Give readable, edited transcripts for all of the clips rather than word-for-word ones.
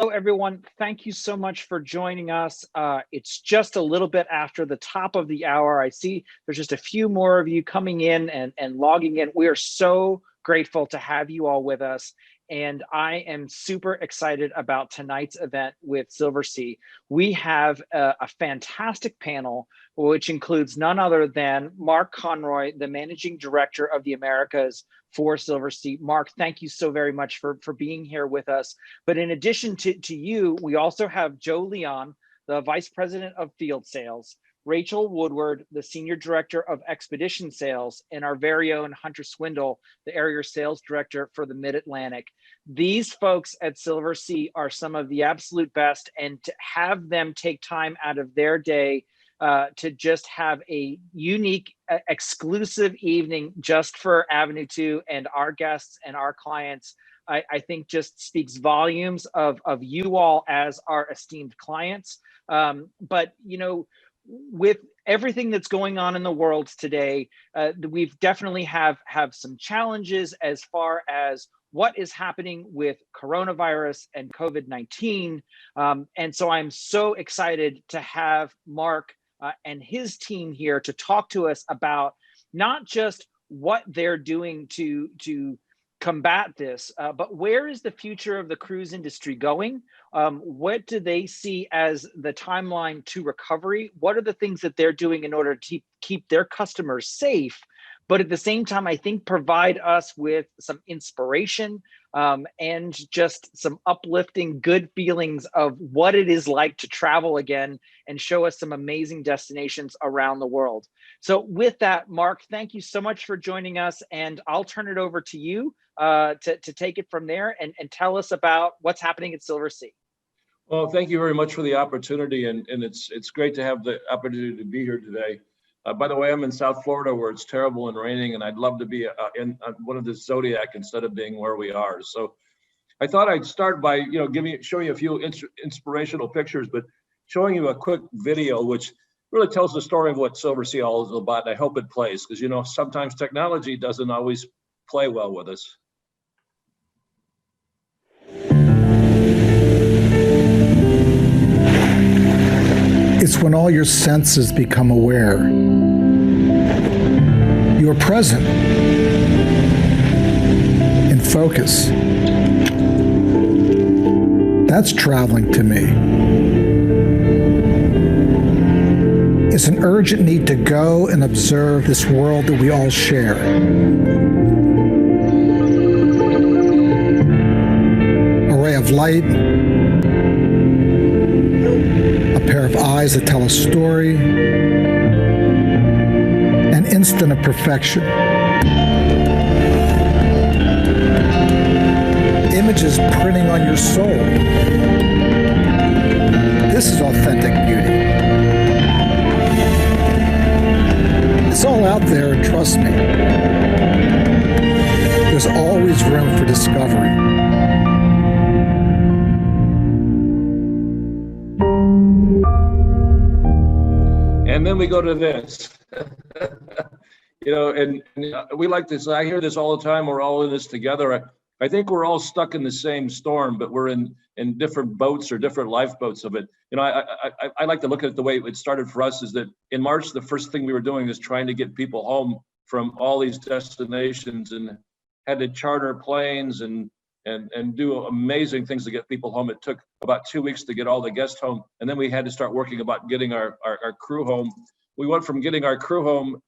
Hello, everyone. Thank you so much for joining us. It's just a little bit after the top of the hour. I see there's just a few more of you coming in and logging in. We are so grateful to have you all with us. And I am super excited about tonight's event with Silversea. We have a fantastic panel, which includes none other than Mark Conroy, the Managing Director of the Americas for Silversea. Mark, thank you so very much for being here with us. But in addition to you, we also have Joe Leon, the Vice President of Field Sales, Rachel Woodward, the Senior Director of Expedition Sales, and our very own Hunter Swindle, the Area Sales Director for the Mid-Atlantic. These folks at Silversea are some of the absolute best, and to have them take time out of their day to just have a unique, exclusive evening just for Avenue 2 and our guests and our clients, I think just speaks volumes of you all as our esteemed clients. But, you know, with everything that's going on in the world today, we've definitely have some challenges as far as what is happening with coronavirus and COVID-19. And so I'm so excited to have Mark and his team here to talk to us about not just what they're doing to combat this, but where is the future of the cruise industry going? What do they see as the timeline to recovery? What are the things that they're doing in order to keep their customers safe, but at the same time, I think provide us with some inspiration and just some uplifting good feelings of what it is like to travel again and show us some amazing destinations around the world. So with that, Mark, thank you so much for joining us, and I'll turn it over to you to take it from there and tell us about what's happening at Silversea. Well, thank you very much for the opportunity, and it's great to have the opportunity to be here today. By the way, I'm in South Florida where it's terrible and raining, and I'd love to be in one of the Zodiac instead of being where we are. So I thought I'd start by showing you a few inspirational pictures, but showing you a quick video which really tells the story of what Silversea all is about. And I hope it plays, because you know sometimes technology doesn't always play well with us. It's when all your senses become aware. You're present in focus. That's traveling to me. It's an urgent need to go and observe this world that we all share. A ray of light, a pair of eyes that tell a story, an instant of perfection. Images printing on your soul. This is authentic beauty. It's all out there, and trust me, there's always room for discovery. And then we go to this. And we like this. I hear this all the time. We're all in this together. I think we're all stuck in the same storm, but we're in different boats or different lifeboats of it. I like to look at it the way it started for us is that in March, the first thing we were doing is trying to get people home from all these destinations, and had to charter planes and do amazing things to get people home. It took about 2 weeks to get all the guests home. And then we had to start working about getting our crew home. We went from getting our crew home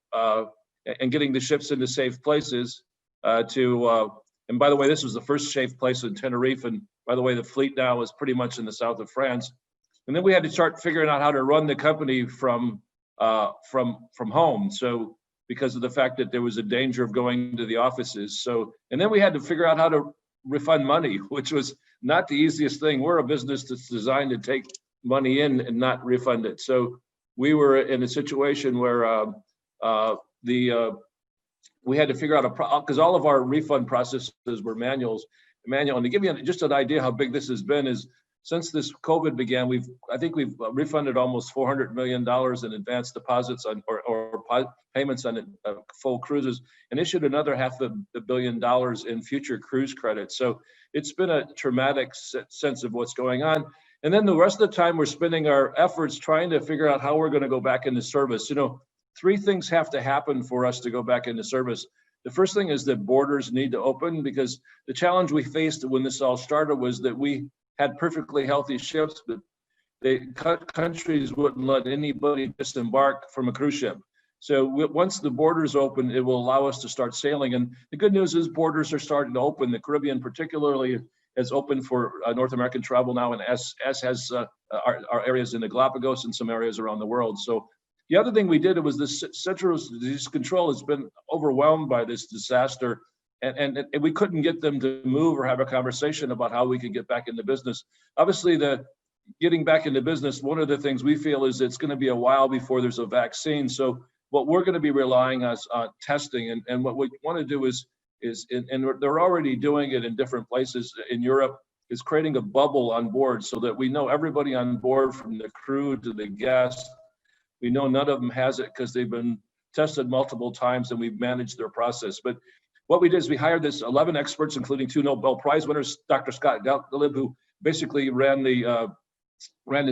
and getting the ships into safe places and by the way, this was the first safe place in Tenerife. And by the way, the fleet now is pretty much in the south of France. And then we had to start figuring out how to run the company from home. So because of the fact that there was a danger of going to the offices. And then we had to figure out how to refund money, which was not the easiest thing. We're a business that's designed to take money in and not refund it. So we were in a situation where we had to figure out because all of our refund processes were manual. And to give you just an idea how big this has been is since this COVID began, I think we've refunded almost $400 million in advance deposits or payments on full cruises, and issued another $500 million in future cruise credits. So it's been a traumatic sense of what's going on. And then the rest of the time, we're spending our efforts trying to figure out how we're going to go back into service. Three things have to happen for us to go back into service. The first thing is that borders need to open, because the challenge we faced when this all started was that we had perfectly healthy ships, but countries wouldn't let anybody disembark from a cruise ship. So once the borders open, it will allow us to start sailing. And the good news is borders are starting to open. The Caribbean particularly has opened for North American travel now, and as has our areas in the Galapagos and some areas around the world. So the other thing we did was the Central Disease Control has been overwhelmed by this disaster, and we couldn't get them to move or have a conversation about how we could get back into business. Obviously, getting back into business, one of the things we feel is it's going to be a while before there's a vaccine. So what we're going to be relying on testing, and what we want to do is they're already doing it in different places in Europe, is creating a bubble on board so that we know everybody on board, from the crew to the guests. We know none of them has it because they've been tested multiple times, and we've managed their process. But what we did is we hired this 11 experts, including 2 Nobel Prize winners, Dr. Scott Gottlieb, who basically ran the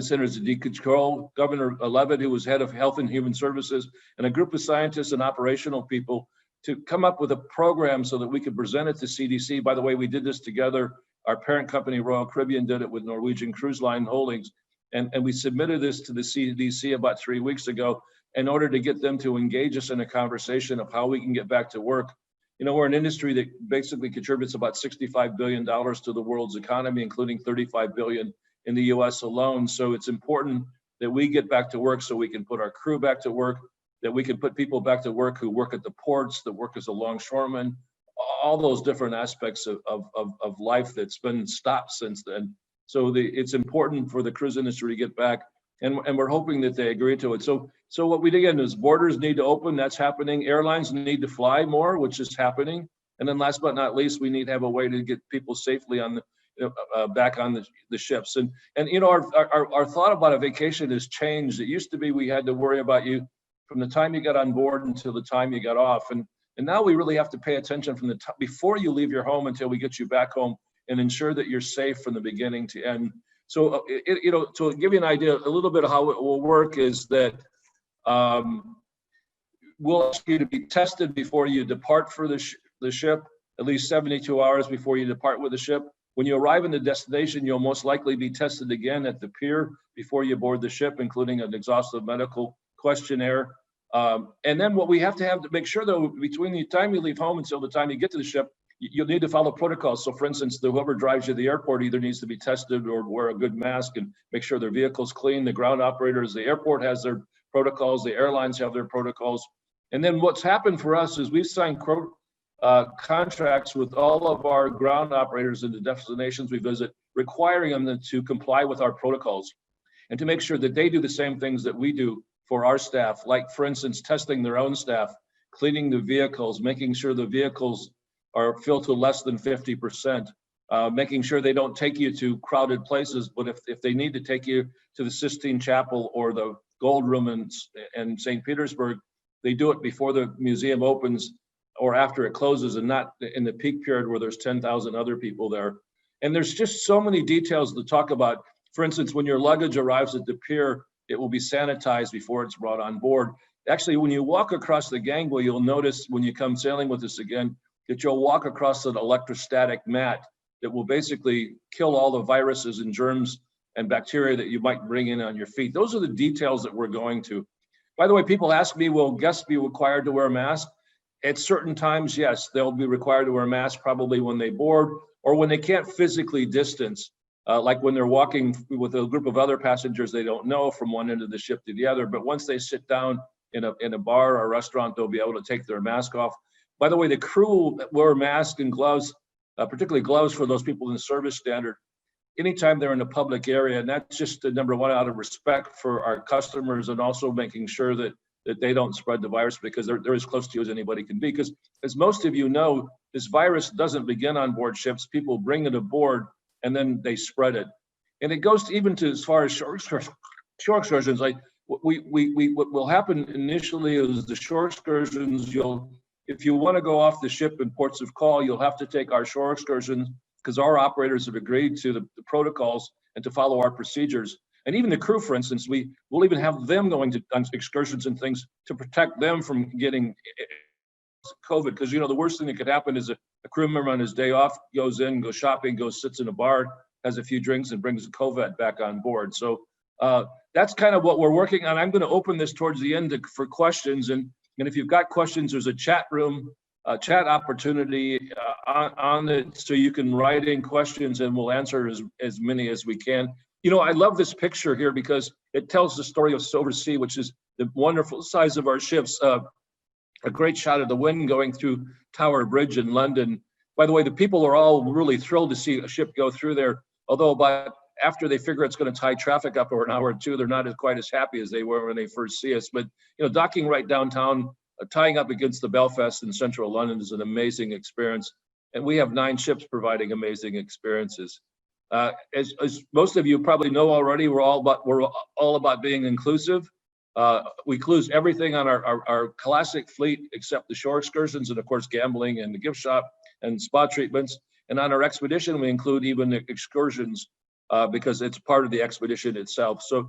Centers of Disease Control, Governor Levitt, who was head of Health and Human Services, and a group of scientists and operational people to come up with a program so that we could present it to CDC. By the way, we did this together. Our parent company, Royal Caribbean, did it with Norwegian Cruise Line Holdings. And we submitted this to the CDC about 3 weeks ago in order to get them to engage us in a conversation of how we can get back to work. We're an industry that basically contributes about $65 billion to the world's economy, including $35 billion in the US alone. So it's important that we get back to work so we can put our crew back to work, that we can put people back to work who work at the ports, that work as a longshoreman, all those different aspects of life that's been stopped since then. So it's important for the cruise industry to get back, and we're hoping that they agree to it. So what we did again is borders need to open. That's happening. Airlines need to fly more, which is happening. And then last but not least, we need to have a way to get people safely on back on the ships. And our thought about a vacation has changed. It used to be we had to worry about you from the time you got on board until the time you got off, and now we really have to pay attention from the time before you leave your home until we get you back home, and ensure that you're safe from the beginning to end. So, to give you an idea, a little bit of how it will work is that we'll ask you to be tested before you depart for the ship, at least 72 hours before you depart with the ship. When you arrive in the destination, you'll most likely be tested again at the pier before you board the ship, including an exhaustive medical questionnaire. And then what we have to make sure, though, between the time you leave home until the time you get to the ship, you'll need to follow protocols. So for instance, whoever drives you to the airport either needs to be tested or wear a good mask and make sure their vehicle's clean. The ground operators, the airport has their protocols, the airlines have their protocols. And then what's happened for us is we've signed contracts with all of our ground operators in the destinations we visit, requiring them to comply with our protocols and to make sure that they do the same things that we do for our staff, like for instance, testing their own staff, cleaning the vehicles, making sure the vehicles are filled to less than 50%, making sure they don't take you to crowded places, but if they need to take you to the Sistine Chapel or the Gold Room in St. Petersburg, they do it before the museum opens or after it closes, and not in the peak period where there's 10,000 other people there. And there's just so many details to talk about. For instance, when your luggage arrives at the pier, it will be sanitized before it's brought on board. Actually, when you walk across the gangway, you'll notice when you come sailing with us again, that you'll walk across an electrostatic mat that will basically kill all the viruses and germs and bacteria that you might bring in on your feet. Those are the details that we're going to. By the way, people ask me, will guests be required to wear a mask? At certain times, yes, they'll be required to wear a mask, probably when they board or when they can't physically distance, like when they're walking with a group of other passengers they don't know from one end of the ship to the other. But once they sit down in a bar or a restaurant, they'll be able to take their mask off. By the way, the crew wear masks and gloves, particularly gloves for those people in the service standard, anytime they're in a public area. And that's just number one, out of respect for our customers, and also making sure that they don't spread the virus, because they're as close to you as anybody can be. Because as most of you know, this virus doesn't begin on board ships. People bring it aboard and then they spread it. And it goes even to as far as shore excursions. Like what will happen initially is the shore excursions. If you want to go off the ship in ports of call, you'll have to take our shore excursions because our operators have agreed to the protocols and to follow our procedures. And even the crew, for instance, we'll even have them going on excursions and things to protect them from getting COVID. Because, the worst thing that could happen is a crew member on his day off goes in, goes shopping, sits in a bar, has a few drinks, and brings the COVID back on board. So that's kind of what we're working on. I'm going to open this towards the end for questions. And if you've got questions, there's a chat room, chat opportunity on it, so you can write in questions and we'll answer as many as we can. I love this picture here because it tells the story of Silversea, which is the wonderful size of our ships. A great shot of the wind going through Tower Bridge in London. By the way, the people are all really thrilled to see a ship go through there, although after they figure it's going to tie traffic up over an hour or two, they're not quite as happy as they were when they first see us. But, docking right downtown, tying up against the Belfast in central London is an amazing experience. And we have 9 ships providing amazing experiences. As most of you probably know already, we're all about being inclusive. We include everything on our classic fleet except the shore excursions and, of course, gambling and the gift shop and spa treatments. And on our expedition, we include even the excursions because it's part of the expedition itself. So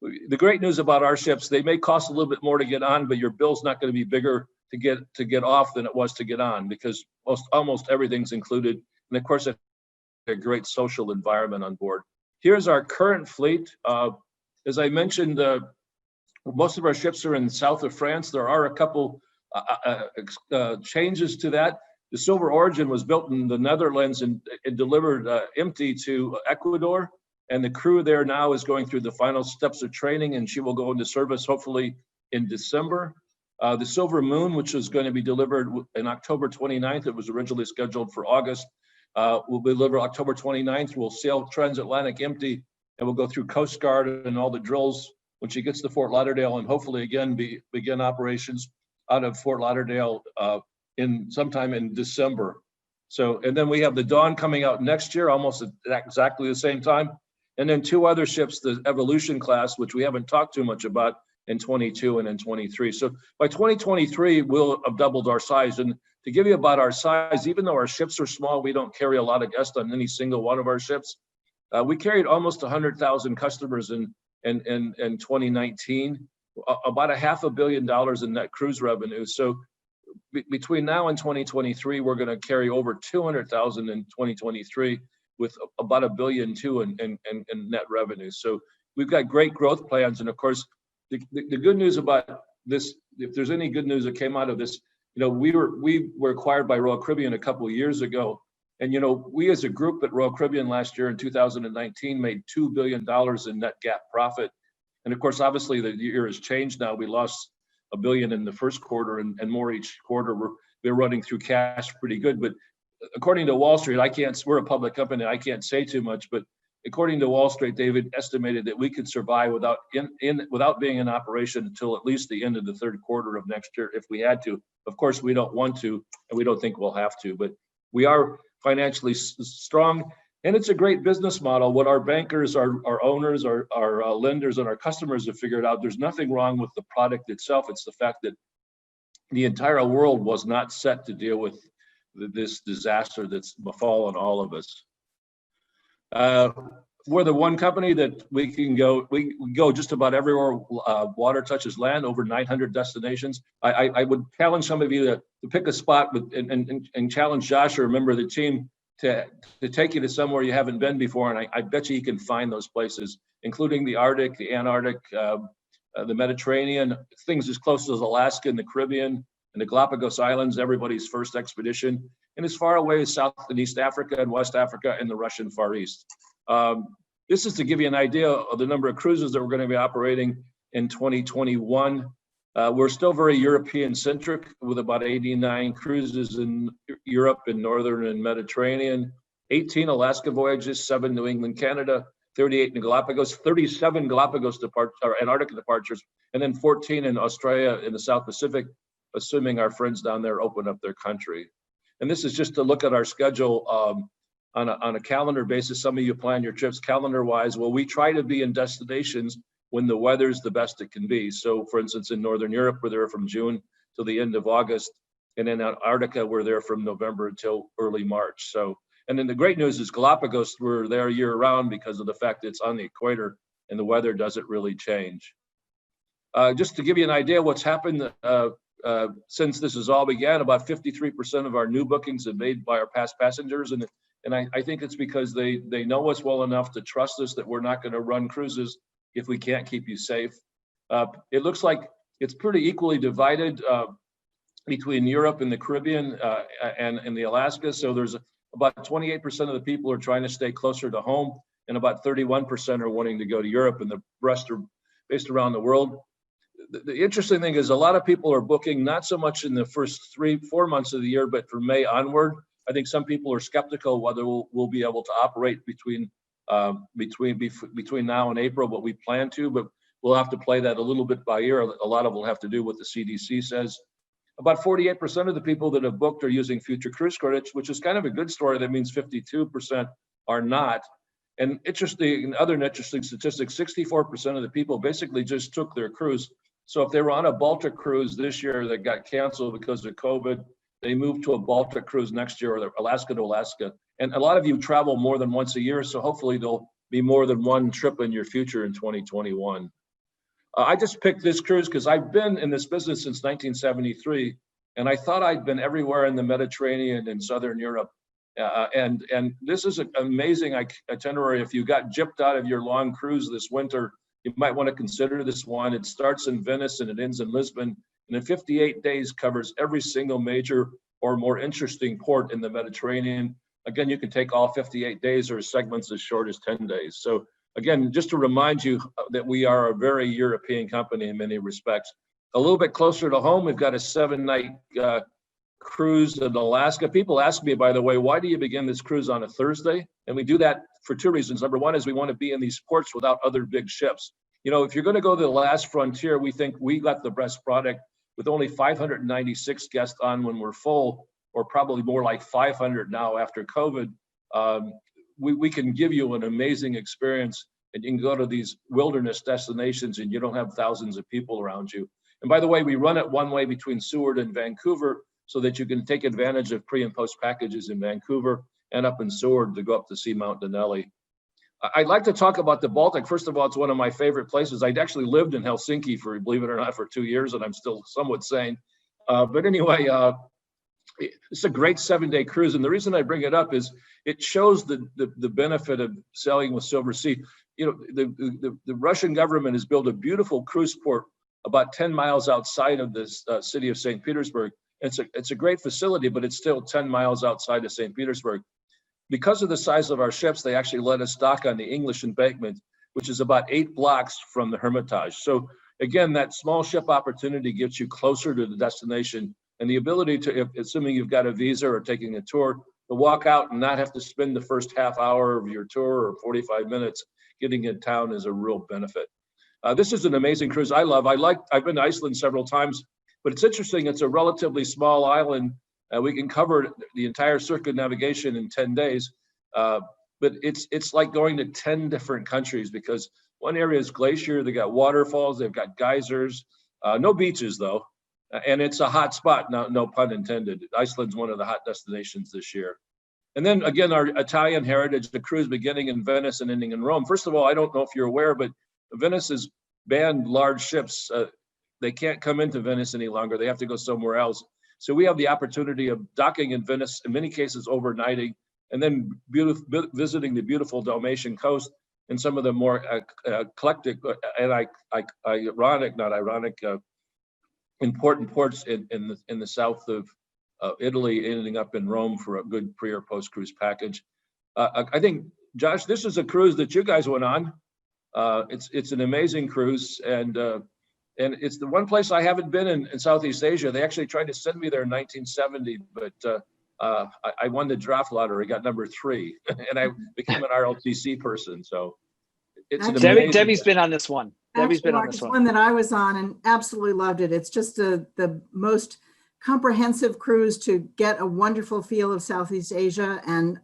the great news about our ships, they may cost a little bit more to get on, but your bill's not going to be bigger to get off than it was to get on, because almost everything's included. And of course, a great social environment on board. Here's our current fleet. As I mentioned, most of our ships are in south of France. There are a couple changes to that. The Silver Origin was built in the Netherlands and delivered empty to Ecuador. And the crew there now is going through the final steps of training, and she will go into service hopefully in December. The Silver Moon, which is going to be delivered in October 29th, it was originally scheduled for August, will be delivered October 29th. We'll sail transatlantic empty, and we'll go through Coast Guard and all the drills when she gets to Fort Lauderdale, and hopefully again begin operations out of Fort Lauderdale sometime in December. So, and then we have the Dawn coming out next year, almost at exactly the same time. And then 2 other ships, the Evolution class, which we haven't talked too much about, in 22 and in 23. So by 2023, we'll have doubled our size. And to give you about our size, even though our ships are small, we don't carry a lot of guests on any single one of our ships. We carried almost 100,000 customers in 2019, about $500 million in net cruise revenue. So between now and 2023, we're going to carry over 200,000 in 2023 with about $1.2 billion in net revenue. So we've got great growth plans. And of course, the good news about this, if there's any good news that came out of this, we were acquired by Royal Caribbean a couple of years ago. And, we as a group at Royal Caribbean last year in 2019 made $2 billion in net GAAP profit. And of course, obviously the year has changed now. We lost $1 billion in the first quarter and more each quarter. We're running through cash pretty good. But according to Wall Street, we're a public company, I can't say too much, but according to Wall Street, David estimated that we could survive without being in operation until at least the end of the third quarter of next year if we had to. Of course, we don't want to, and we don't think we'll have to, but we are financially strong, and it's a great business model. What our bankers, our owners, our lenders, and our customers have figured out, there's nothing wrong with the product itself. It's the fact that the entire world was not set to deal with this disaster that's befallen all of us. We're the one company that we go just about everywhere water touches land, over 900 destinations. I would challenge some of you to pick a spot and challenge Josh or a member of the team to take you to somewhere you haven't been before. And I bet you can find those places, including the Arctic, the Antarctic, the Mediterranean, things as close as Alaska and the Caribbean and the Galapagos Islands, everybody's first expedition, and as far away as South and East Africa and West Africa and the Russian Far East. This is to give you an idea of the number of cruises that we're going to be operating in 2021. We're still very European-centric with about 89 cruises in Europe and Northern and Mediterranean, 18 Alaska voyages, 7 New England, Canada, 38 in the Galapagos, 37 Galapagos or Antarctica departures, and then 14 in Australia in the South Pacific, assuming our friends down there open up their country. And this is just to look at our schedule on a calendar basis. Some of you plan your trips calendar-wise. Well, we try to be in destinations when the weather's the best it can be. So for instance, in Northern Europe, we're there from June till the end of August. And in Antarctica, we're there from November until early March. So, and then the great news is Galapagos, we're there year round because of the fact that it's on the equator and the weather doesn't really change. Just to give you an idea what's happened since this has all began, about 53% of our new bookings are made by our past passengers. And I think it's because they know us well enough to trust us that we're not going to run cruises if we can't keep you safe. It looks like it's pretty equally divided between Europe and the Caribbean and the Alaska. So there's about 28% of the people are trying to stay closer to home, and about 31% are wanting to go to Europe, and the rest are based around the world. The interesting thing is a lot of people are booking not so much in the first 3-4 months of the year, but from May onward. I think some people are skeptical whether we'll be able to operate between now and April, but we plan to, but we'll have to play that a little bit by ear. A lot of it will have to do what the CDC says. About 48% of the people that have booked are using future cruise credits, which is kind of a good story. That means 52% are not. And other interesting statistics, 64% of the people basically just took their cruise. So if they were on a Baltic cruise this year that got canceled because of COVID, they moved to a Baltic cruise next year, or Alaska to Alaska. And a lot of you travel more than once a year, so hopefully there'll be more than one trip in your future in 2021. I just picked this cruise because I've been in this business since 1973, and I thought I'd been everywhere in the Mediterranean and Southern Europe. And this is an amazing itinerary. If you got gypped out of your long cruise this winter, you might want to consider this one. It starts in Venice and it ends in Lisbon, and in 58 days covers every single major or more interesting port in the Mediterranean. Again, you can take all 58 days or segments as short as 10 days. So again, just to remind you that we are a very European company in many respects. A little bit closer to home, we've got a 7-night cruise in Alaska. People ask me, by the way, why do you begin this cruise on a Thursday? And we do that for 2 reasons. Number one is we want to be in these ports without other big ships. You know, if you're going to go to the last frontier, we think we got the best product with only 596 guests on when we're full, or probably more like 500 now after COVID. We can give you an amazing experience, and you can go to these wilderness destinations and you don't have thousands of people around you. And by the way, we run it one way between Seward and Vancouver so that you can take advantage of pre and post packages in Vancouver and up in Seward to go up to see Mount Denali. I'd like to talk about the Baltic. First of all, it's one of my favorite places. I'd actually lived in Helsinki for, believe it or not, for 2 years, and I'm still somewhat sane. But anyway, it's a great 7-day cruise. And the reason I bring it up is it shows the benefit of sailing with Silversea. You know, the Russian government has built a beautiful cruise port about 10 miles outside of this city of St. Petersburg. It's a great facility, but it's still 10 miles outside of St. Petersburg. Because of the size of our ships, they actually let us dock on the English embankment, which is about 8 blocks from the Hermitage. So again, that small ship opportunity gets you closer to the destination, and the ability to, assuming you've got a visa or taking a tour, to walk out and not have to spend the first half hour of your tour or 45 minutes getting in town is a real benefit. This is an amazing cruise. I've been to Iceland several times, but it's interesting. It's a relatively small island. We can cover the entire circumnavigation in 10 days, but it's like going to 10 different countries, because one area is glacier, they got waterfalls, they've got geysers, no beaches though, and it's a hot spot, no pun intended. Iceland's one of the hot destinations this year. And then again, our Italian heritage, the cruise beginning in Venice and ending in Rome. First of all, I don't know if you're aware, but Venice has banned large ships. They can't come into Venice any longer. They have to go somewhere else. So we have the opportunity of docking in Venice, in many cases overnighting, and then visiting the beautiful Dalmatian coast and some of the more eclectic and important ports in the south of Italy, ending up in Rome for a good pre or post cruise package. I think, Josh, this is a cruise that you guys went on. It's an amazing cruise, and it's the one place I haven't been in Southeast Asia. They actually tried to send me there in 1970, but I won the draft lottery, got number 3, and I became an RLTC person. So it's an amazing. Debbie's been on this one. Debbie's been on this one that I was on and absolutely loved it. It's just the most comprehensive cruise to get a wonderful feel of Southeast Asia, and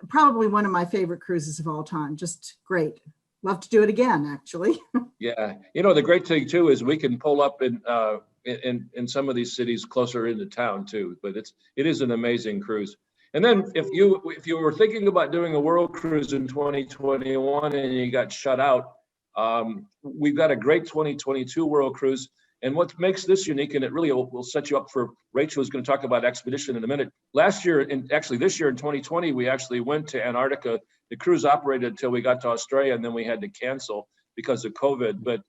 probably one of my favorite cruises of all time. Just great. love to do it again, actually. Yeah, you know, the great thing too is we can pull up in some of these cities closer into town too. But it is an amazing cruise. And then if you were thinking about doing a world cruise in 2021 and you got shut out, we've got a great 2022 world cruise. And what makes this unique, and it really will set you up for, Rachel is going to talk about expedition in a minute. Last year, and actually this year in 2020, we actually went to Antarctica. The cruise operated until we got to Australia, and then we had to cancel because of COVID. But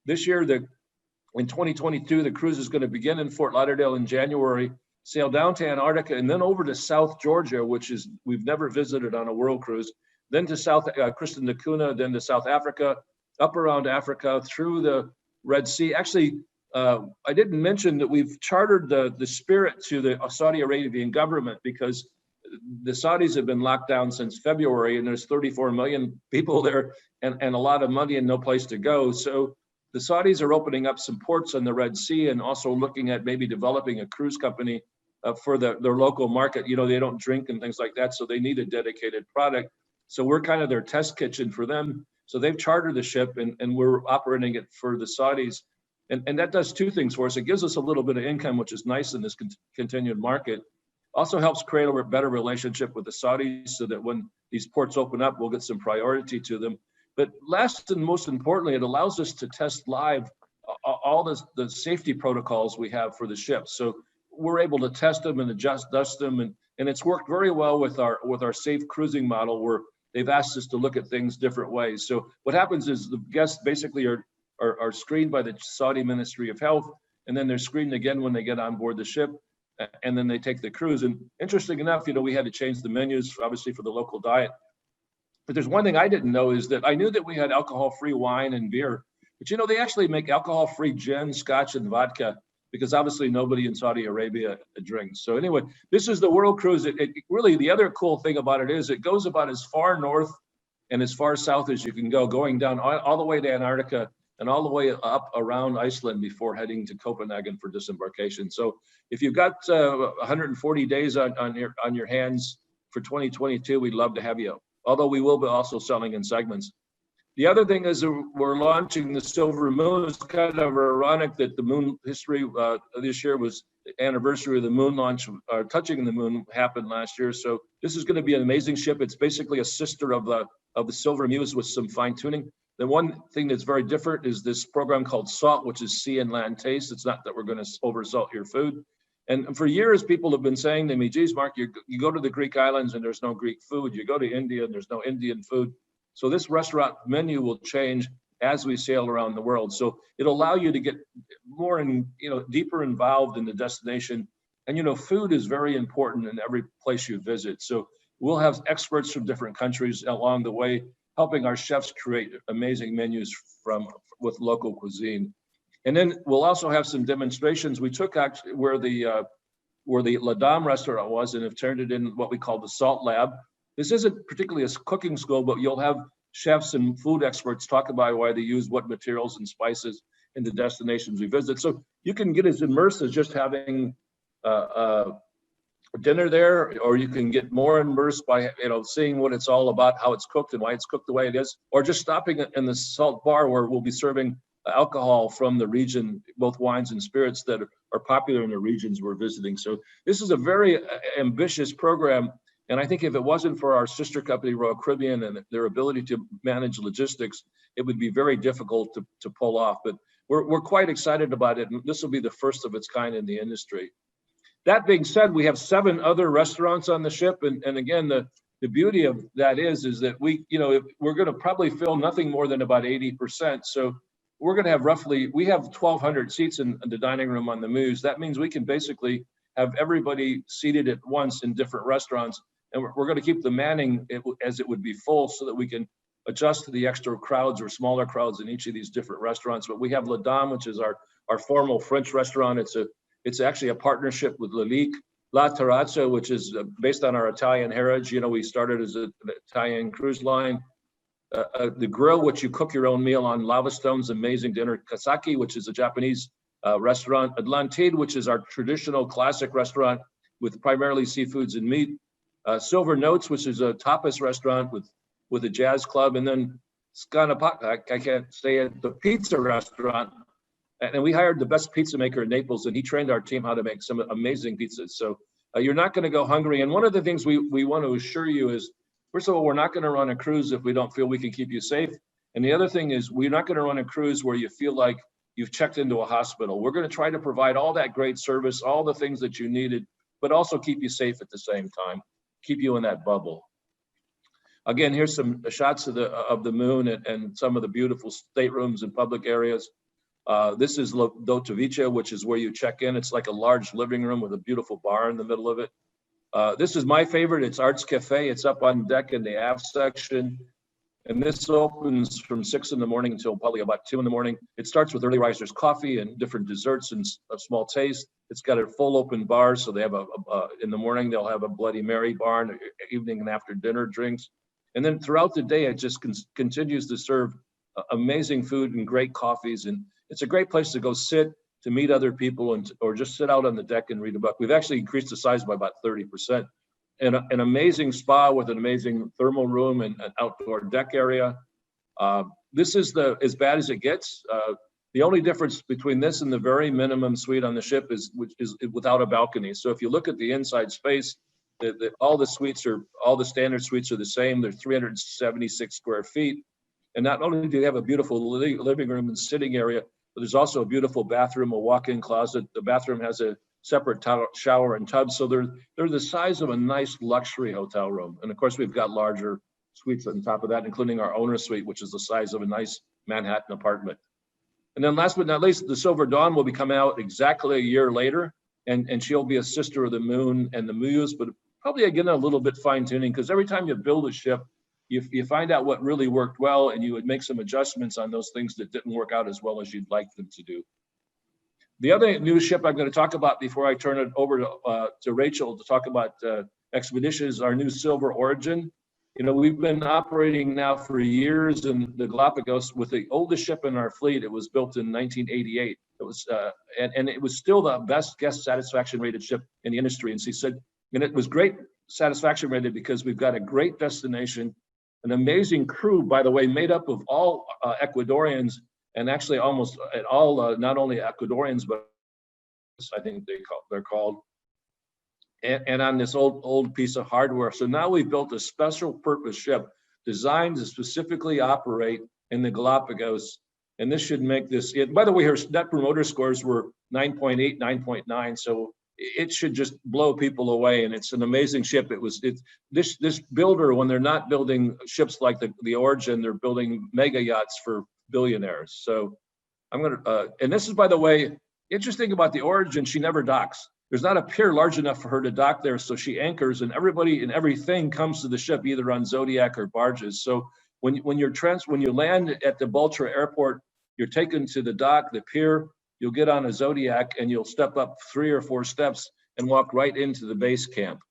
this year, in 2022, the cruise is going to begin in Fort Lauderdale in January, sail down to Antarctica, and then over to South Georgia, which is we've never visited on a world cruise, then to South Tristan da Cunha, then to South Africa, up around Africa, through the Red Sea. Actually, I didn't mention that we've chartered the Spirit to the Saudi Arabian government because the Saudis have been locked down since February, and there's 34 million people there and a lot of money and no place to go. So the Saudis are opening up some ports on the Red Sea and also looking at maybe developing a cruise company for their local market. You know, they don't drink and things like that, so they need a dedicated product. So we're kind of their test kitchen for them. So they've chartered the ship and we're operating it for the Saudis. And that does two things for us. It gives us a little bit of income, which is nice in this continued market. Also helps create a better relationship with the Saudis so that when these ports open up, we'll get some priority to them. But last and most importantly, it allows us to test live all the safety protocols we have for the ship. So we're able to test them and adjust them. And it's worked very well with our safe cruising model where they've asked us to look at things different ways. So what happens is the guests basically are screened by the Saudi Ministry of Health, and then they're screened again when they get on board the ship, and then they take the cruise. And interesting enough, you know, we had to change the menus, obviously, for the local diet. But there's one thing I didn't know is that I knew that we had alcohol-free wine and beer, but you know, they actually make alcohol-free gin, scotch, and vodka because obviously nobody in Saudi Arabia drinks. So anyway, this is the world cruise. It really, the other cool thing about it is it goes about as far north and as far south as you can go, going down all the way to Antarctica and all the way up around Iceland before heading to Copenhagen for disembarkation. So if you've got 140 days on your hands for 2022, we'd love to have you. Although we will be also selling in segments. The other thing is we're launching the Silver Moon. It's kind of ironic that the moon history this year was the anniversary of the moon launch, touching the moon happened last year. So this is going to be an amazing ship. It's basically a sister of the Silver Muse with some fine tuning. The one thing that's very different is this program called SALT, which is Sea and Land Taste. It's not that we're going to oversalt your food. And for years, people have been saying to me, geez, Mark, you go to the Greek islands and there's no Greek food. You go to India and there's no Indian food. So this restaurant menu will change as we sail around the world. So it'll allow you to get more deeper involved in the destination. And, you know, food is very important in every place you visit. So we'll have experts from different countries along the way, helping our chefs create amazing menus with local cuisine. And then we'll also have some demonstrations. We took actually where the La Dame restaurant was and have turned it in what we call the Salt Lab. This isn't particularly a cooking school, but you'll have chefs and food experts talk about why they use what materials and spices in the destinations we visit. So you can get as immersed as just having dinner there, or you can get more immersed by seeing what it's all about, how it's cooked and why it's cooked the way it is, or just stopping in the Salt Bar where we'll be serving alcohol from the region, both wines and spirits that are popular in the regions we're visiting. So this is a very ambitious program. And I think if it wasn't for our sister company, Royal Caribbean, and their ability to manage logistics, it would be very difficult to pull off. But we're quite excited about it. And this will be the first of its kind in the industry. That being said, we have 7 other restaurants on the ship. And again, the beauty of that is that we're going to probably fill nothing more than about 80%. So we're going to have we have 1,200 seats in the dining room on the Muse. That means we can basically have everybody seated at once in different restaurants. And we're going to keep the manning as it would be full so that we can adjust to the extra crowds or smaller crowds in each of these different restaurants. But we have La Dame, which is our formal French restaurant. It's actually a partnership with Lalique. La Terrazza, which is based on our Italian heritage. We started as an Italian cruise line. The grill, which you cook your own meal on, Lava Stone's amazing dinner. Kasaki, which is a Japanese restaurant. Atlantide, which is our traditional classic restaurant with primarily seafoods and meat. Silver Notes, which is a tapas restaurant with a jazz club. And then I can't say it, the pizza restaurant. And we hired the best pizza maker in Naples, and he trained our team how to make some amazing pizzas. So you're not going to go hungry. And one of the things we want to assure you is, first of all, we're not going to run a cruise if we don't feel we can keep you safe. And the other thing is, we're not going to run a cruise where you feel like you've checked into a hospital. We're going to try to provide all that great service, all the things that you needed, but also keep you safe at the same time, keep you in that bubble. Again, here's some shots of the moon and some of the beautiful staterooms and public areas. This is Dotovice, which is where you check in. It's like a large living room with a beautiful bar in the middle of it. This is my favorite. It's Arts Cafe. It's up on deck in the aft section. And this opens from 6 in the morning until probably about 2 in the morning. It starts with early risers coffee and different desserts and a small taste. It's got a full open bar. So they have in the morning, they'll have a Bloody Mary bar, and evening and after dinner drinks. And then throughout the day, it just continues to serve amazing food and great coffees. And it's a great place to go sit, to meet other people, or just sit out on the deck and read a book. We've actually increased the size by about 30%. And an amazing spa with an amazing thermal room and an outdoor deck area. This is as bad as it gets. The only difference between this and the very minimum suite on the ship is without a balcony. So if you look at the inside space, all the standard suites are the same. They're 376 square feet. And not only do they have a beautiful living room and sitting area, but there's also a beautiful bathroom, a walk-in closet. The bathroom has a separate shower and tub. So they're the size of a nice luxury hotel room. And of course, we've got larger suites on top of that, including our owner's suite, which is the size of a nice Manhattan apartment. And then last but not least, the Silver Dawn will be coming out exactly a year later. And she'll be a sister of the Moon and the Muse, but probably again, a little bit fine tuning, because every time you build a ship, you find out what really worked well, and you would make some adjustments on those things that didn't work out as well as you'd like them to do. The other new ship I'm going to talk about before I turn it over to Rachel to talk about Expedition is our new Silver Origin. You know, we've been operating now for years in the Galapagos with the oldest ship in our fleet. It was built in 1988. It was, and it was still the best guest satisfaction rated ship in the industry. And she said, and it was great satisfaction rated because we've got a great destination, an amazing crew, by the way, made up of all Ecuadorians, and actually almost all, not only Ecuadorians, but I think they're called, and on this old piece of hardware. So now we've built a special purpose ship designed to specifically operate in the Galapagos. And this should make this, by the way, her net promoter scores were 9.8, 9.9. So it should just blow people away. And it's an amazing ship. This builder, when they're not building ships like the Origin, they're building mega yachts for billionaires. So I'm going to, and this is, by the way, interesting about the Origin, she never docks. There's not a pier large enough for her to dock there. So she anchors, and everybody and everything comes to the ship, either on Zodiac or barges. So when you land at the Baltra airport, you're taken to the dock, the pier, you'll get on a Zodiac and you'll step up 3 or 4 steps and walk right into the base camp,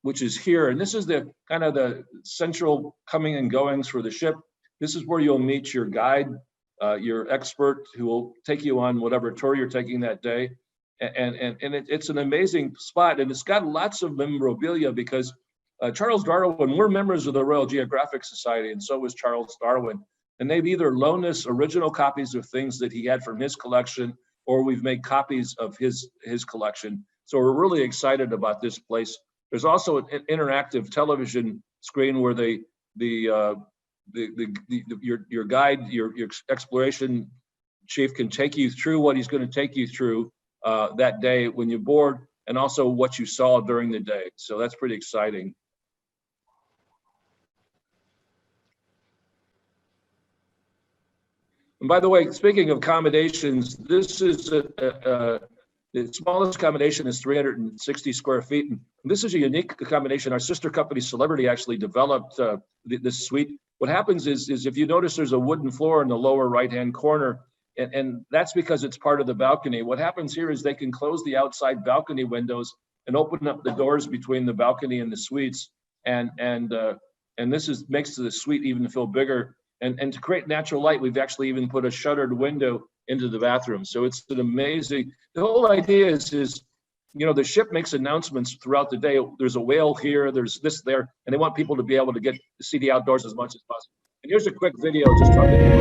which is here. And this is the kind of the central coming and goings for the ship. This is where you'll meet your guide, your expert, who will take you on whatever tour you're taking that day. And it's an amazing spot, and it's got lots of memorabilia because Charles Darwin, we're members of the Royal Geographic Society, and so was Charles Darwin. And they've either loaned us original copies of things that he had from his collection, or we've made copies of his collection. So we're really excited about this place. There's also an interactive television screen where your guide, your exploration chief can take you through what he's going to take you through that day when you board, and also what you saw during the day. So that's pretty exciting. And by the way, speaking of accommodations, this is the smallest accommodation is 360 square feet. And this is a unique accommodation. Our sister company Celebrity actually developed this suite. What happens is if you notice, there's a wooden floor in the lower right-hand corner, and that's because it's part of the balcony. What happens here is they can close the outside balcony windows and open up the doors between the balcony and the suites. And this makes the suite even feel bigger. And to create natural light, we've actually even put a shuttered window into the bathroom. So it's an amazing, the whole idea is, you know, the ship makes announcements throughout the day. There's a whale here, there's this there, and they want people to be able to get to see the outdoors as much as possible. And here's a quick video just trying to.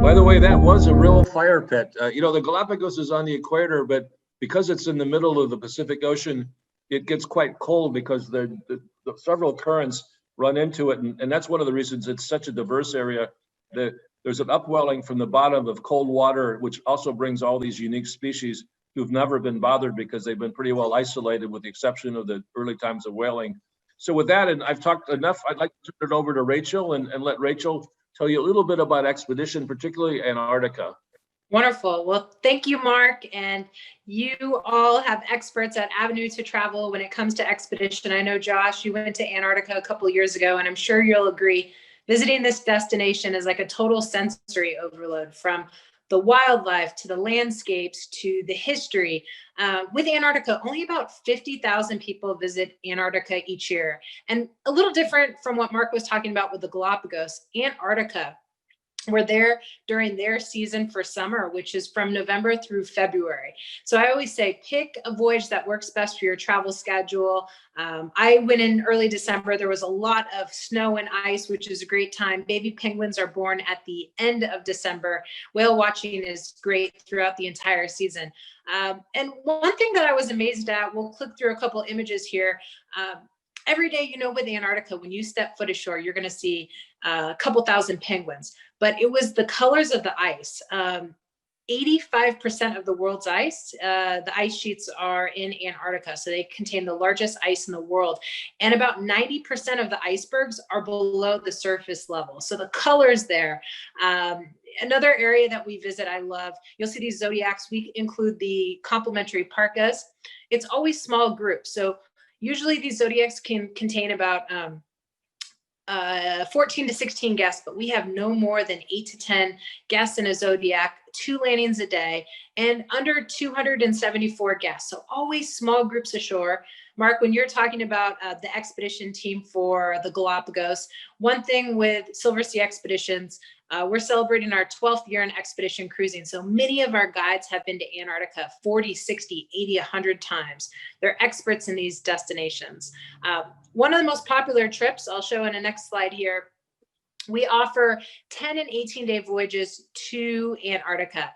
By the way, that was a real fire pit. You know, the Galapagos is on the equator, but because it's in the middle of the Pacific Ocean, it gets quite cold because the several currents run into it. And that's one of the reasons it's such a diverse area. There's an upwelling from the bottom of cold water, which also brings all these unique species who've never been bothered because they've been pretty well isolated with the exception of the early times of whaling. So with that, and I've talked enough, I'd like to turn it over to Rachel and let Rachel tell you a little bit about expedition, particularly Antarctica. Wonderful. Well, thank you, Mark. And you all have experts at Avenue to Travel when it comes to expedition. I know, Josh, you went to Antarctica a couple of years ago, and I'm sure you'll agree, visiting this destination is like a total sensory overload, from the wildlife to the landscapes to the history. With Antarctica, only about 50,000 people visit Antarctica each year. And a little different from what Mark was talking about with the Galapagos, Antarctica, we're there during their season for summer, which is from November through February. So I always say, pick a voyage that works best for your travel schedule. I went in early December. There was a lot of snow and ice, which is a great time. Baby penguins are born at the end of December. Whale watching is great throughout the entire season. And one thing that I was amazed at, we'll click through a couple images here. Every day, you know, with Antarctica, when you step foot ashore, you're going to see a couple thousand penguins. But it was the colors of the ice. 85% of the world's ice, the ice sheets are in Antarctica. So they contain the largest ice in the world. And about 90% of the icebergs are below the surface level. So the colors there. Another area that we visit, I love, you'll see these zodiacs. We include the complimentary parkas. It's always small groups. So usually these zodiacs can contain about 14 to 16 guests, but we have no more than 8 to 10 guests in a zodiac, 2 landings a day, and under 274 guests. So always small groups ashore. Mark, when you're talking about the expedition team for the Galapagos, one thing with Silversea Expeditions, we're celebrating our 12th year in expedition cruising. So many of our guides have been to Antarctica 40, 60, 80, 100 times. They're experts in these destinations. One of the most popular trips, I'll show in the next slide here, we offer 10 and 18-day voyages to Antarctica.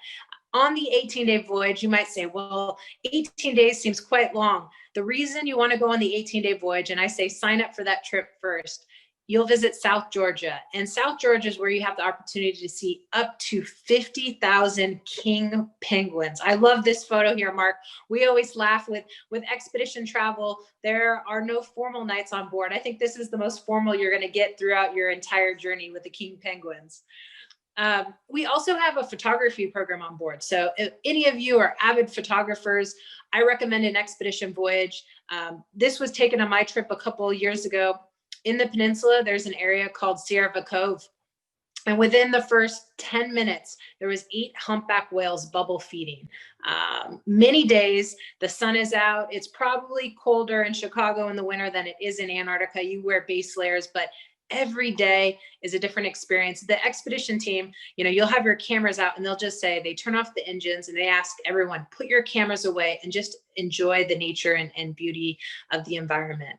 On the 18-day voyage, you might say, well, 18 days seems quite long. The reason you want to go on the 18-day voyage, and I say sign up for that trip first, you'll visit South Georgia. And South Georgia is where you have the opportunity to see up to 50,000 king penguins. I love this photo here, Mark. We always laugh with expedition travel. There are no formal nights on board. I think this is the most formal you're going to get throughout your entire journey with the king penguins. We also have a photography program on board. So if any of you are avid photographers, I recommend an expedition voyage. This was taken on my trip a couple of years ago. In the peninsula, there's an area called Sierra Cove. And within the first 10 minutes, there was 8 humpback whales bubble feeding. Many days, the sun is out. It's probably colder in Chicago in the winter than it is in Antarctica. You wear base layers, but every day is a different experience. The expedition team, you know, you'll have your cameras out and they'll just say, they turn off the engines and they ask everyone, put your cameras away and just enjoy the nature and beauty of the environment.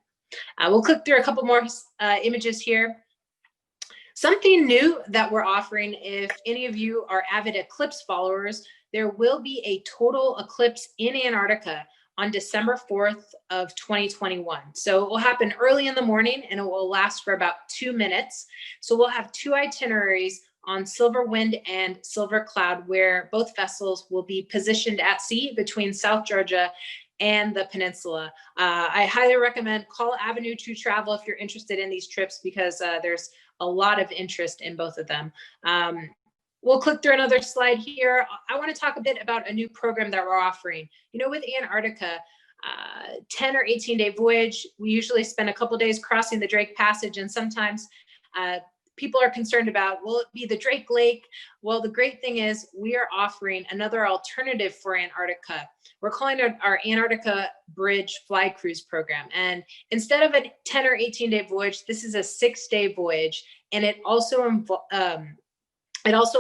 We'll click through a couple more images here. Something new that we're offering, if any of you are avid eclipse followers, there will be a total eclipse in Antarctica on December 4th of 2021. So it will happen early in the morning and it will last for about 2 minutes. So we'll have 2 itineraries on Silver Wind and Silver Cloud, where both vessels will be positioned at sea between South Georgia and the peninsula. I highly recommend call Avenue to Travel if you're interested in these trips, because there's a lot of interest in both of them. We'll click through another slide here. I want to talk a bit about a new program that we're offering. You know, with Antarctica, 10 or 18-day voyage, we usually spend a couple days crossing the Drake Passage, and sometimes people are concerned about, will it be the Drake Lake? Well, the great thing is we are offering another alternative for Antarctica. We're calling it our Antarctica Bridge Fly Cruise program. And instead of a 10 or 18-day voyage, this is a 6-day voyage, and it also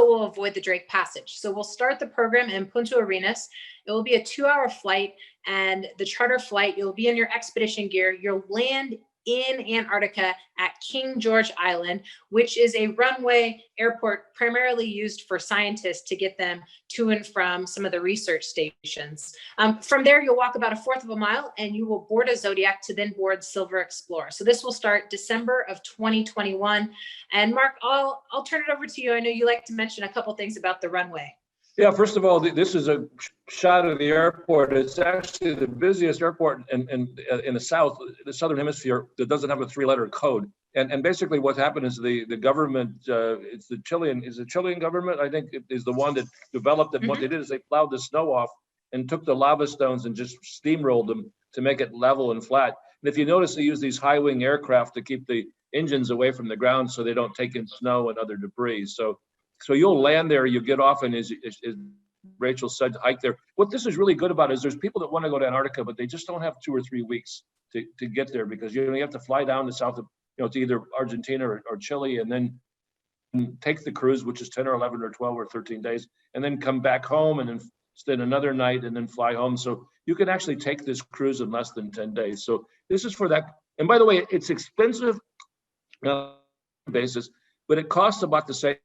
will avoid the Drake Passage. So we'll start the program in Punta Arenas. It will be a 2-hour flight, and the charter flight, you'll be in your expedition gear. You'll land in Antarctica at King George Island, which is a runway airport primarily used for scientists to get them to and from some of the research stations. From there, you'll walk about 1/4 of a mile and you will board a Zodiac to then board Silver Explorer. So this will start December of 2021. And Mark, I'll turn it over to you. I know you like to mention a couple things about the runway. Yeah, first of all, this is a shot of the airport. It's actually the busiest airport in the southern hemisphere that doesn't have a 3-letter code. And basically what happened is the government, it's the Chilean government, I think, is the one that developed it. Mm-hmm. What they did is they plowed the snow off and took the lava stones and just steamrolled them to make it level and flat. And if you notice, they use these high-wing aircraft to keep the engines away from the ground so they don't take in snow and other debris. So you'll land there, you get off, and as Rachel said, hike there. What this is really good about is there's people that want to go to Antarctica, but they just don't have 2 or 3 weeks to get there, because you have to fly down to south of, to either Argentina or Chile, and then take the cruise, which is 10 or 11 or 12 or 13 days, and then come back home and then spend another night and then fly home. So you can actually take this cruise in less than 10 days. So this is for that. And by the way, it's expensive basis, but it costs about the same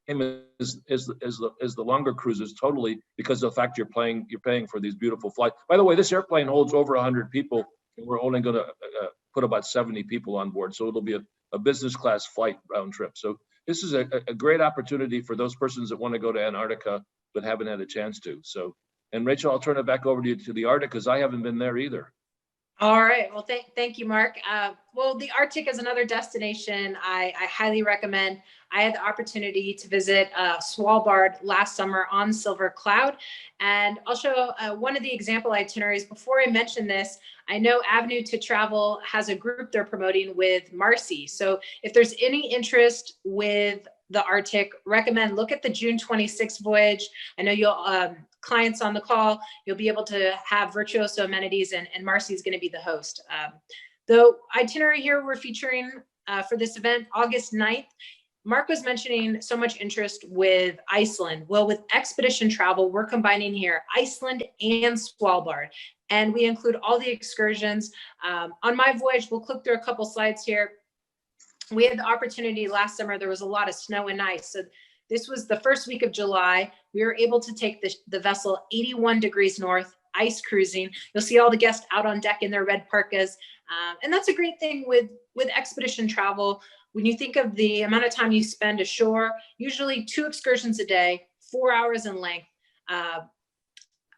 as the longer cruises totally, because of the fact you're paying for these beautiful flights. By the way, this airplane holds over 100 people, and we're only going to put about 70 people on board. So it'll be a business class flight round trip. So this is a great opportunity for those persons that want to go to Antarctica but haven't had a chance to. So, and Rachel, I'll turn it back over to you to the Arctic, because I haven't been there either. All right. Well, thank you, Mark. Well, the Arctic is another destination I highly recommend. I had the opportunity to visit Svalbard last summer on Silver Cloud, and I'll show one of the example itineraries. Before I mention this, I know Avenue to Travel has a group they're promoting with Marcy. So if there's any interest with the Arctic, recommend look at the June 26th voyage. I know you'll clients on the call, you'll be able to have virtuoso amenities, and Marcy's going to be the host. The itinerary here we're featuring for this event, August 9th. Mark was mentioning so much interest with Iceland. Well, with Expedition Travel, we're combining here Iceland and Svalbard, and we include all the excursions. On my voyage, we'll click through a couple slides here. We had the opportunity last summer, there was a lot of snow and ice. So this was the first week of July. We were able to take the vessel 81 degrees north, ice cruising. You'll see all the guests out on deck in their red parkas. And that's a great thing with Expedition Travel. When you think of the amount of time you spend ashore, usually 2 excursions a day, 4 hours in length.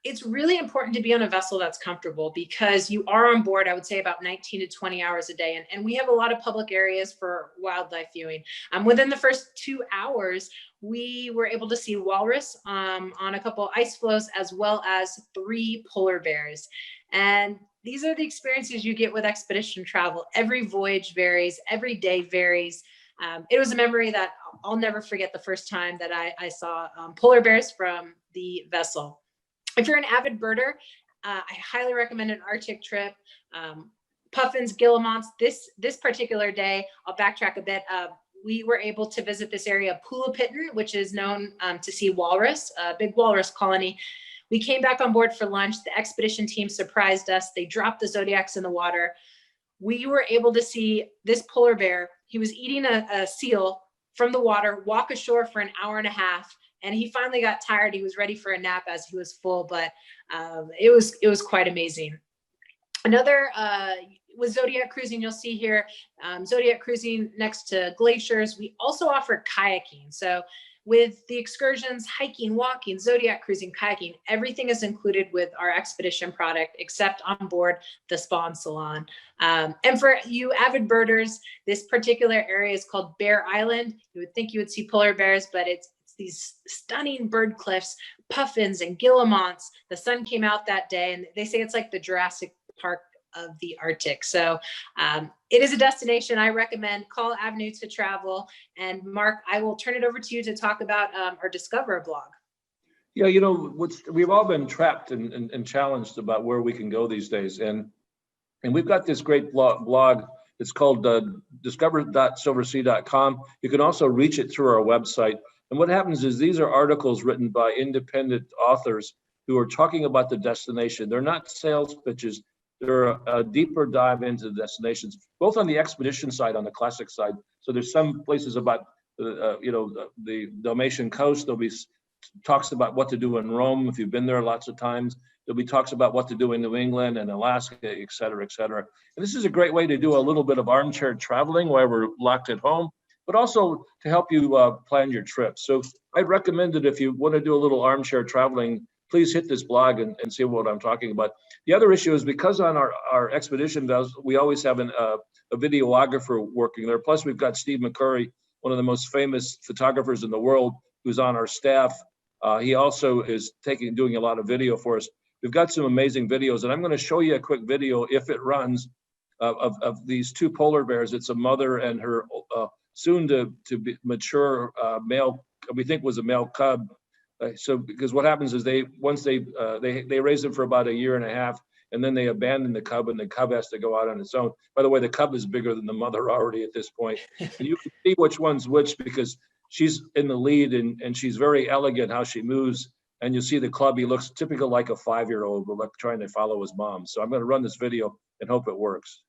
It's really important to be on a vessel that's comfortable, because you are on board, I would say, about 19 to 20 hours a day. And we have a lot of public areas for wildlife viewing. Within the first 2 hours, we were able to see walrus on a couple ice floes, as well as 3 polar bears. And these are the experiences you get with Expedition Travel. Every voyage varies, every day varies. It was a memory that I'll never forget, the first time that I saw polar bears from the vessel. If you're an avid birder, I highly recommend an Arctic trip. Puffins, guillemots, this particular day, I'll backtrack a bit. We were able to visit this area of Pulapitten, which is known to see walrus, a big walrus colony. We came back on board for lunch. The expedition team surprised us. They dropped the Zodiacs in the water. We were able to see this polar bear. He was eating a seal from the water, walk ashore for an hour and a half. And he finally got tired. He was ready for a nap as he was full, but it was quite amazing. Another with Zodiac cruising, you'll see here, Zodiac cruising next to glaciers. We also offer kayaking. So with the excursions, hiking, walking, zodiac cruising, kayaking, everything is included with our expedition product except on board the spa and salon. And for you avid birders, this particular area is called Bear Island. You would think you would see polar bears, but it's these stunning bird cliffs, puffins and guillemots. The sun came out that day, and they say it's like the Jurassic Park of the Arctic. So it is a destination I recommend. Call Avenue to Travel. And Mark, I will turn it over to you to talk about our Discover blog. Yeah, we've all been trapped and challenged about where we can go these days. And we've got this great blog. It's called discover.silversea.com. You can also reach it through our website. And what happens is these are articles written by independent authors who are talking about the destination. They're not sales pitches. They're a deeper dive into the destinations, both on the expedition side, on the classic side. So there's some places about, the Dalmatian coast. There'll be talks about what to do in Rome if you've been there lots of times. There'll be talks about what to do in New England and Alaska, et cetera, et cetera. And this is a great way to do a little bit of armchair traveling while we're locked at home, but also to help you plan your trip. So I'd recommend that if you want to do a little armchair traveling, please hit this blog and see what I'm talking about. The other issue is because on our expedition we always have a videographer working there. Plus we've got Steve McCurry, one of the most famous photographers in the world, who's on our staff. He also is doing a lot of video for us. We've got some amazing videos, and I'm going to show you a quick video, if it runs, of these two polar bears. It's a mother and her soon to be mature male, we think was a male cub. So because what happens is they raise them for about a year and a half, and then they abandon the cub, and the cub has to go out on its own. By the way, the cub is bigger than the mother already at this point. And you can see which one's which because she's in the lead, and she's very elegant how she moves. And you see the cub, he looks typical like a 5-year-old, but like trying to follow his mom. So I'm going to run this video and hope it works.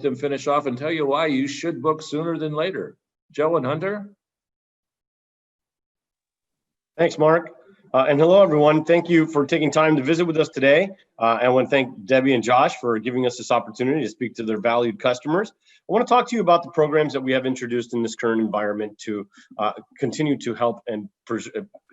Them finish off and tell you why you should book sooner than later. Joe and Hunter. Thanks, Mark. And hello, everyone. Thank you for taking time to visit with us today. I want to thank Debbie and Josh for giving us this opportunity to speak to their valued customers. I want to talk to you about the programs that we have introduced in this current environment to continue to help and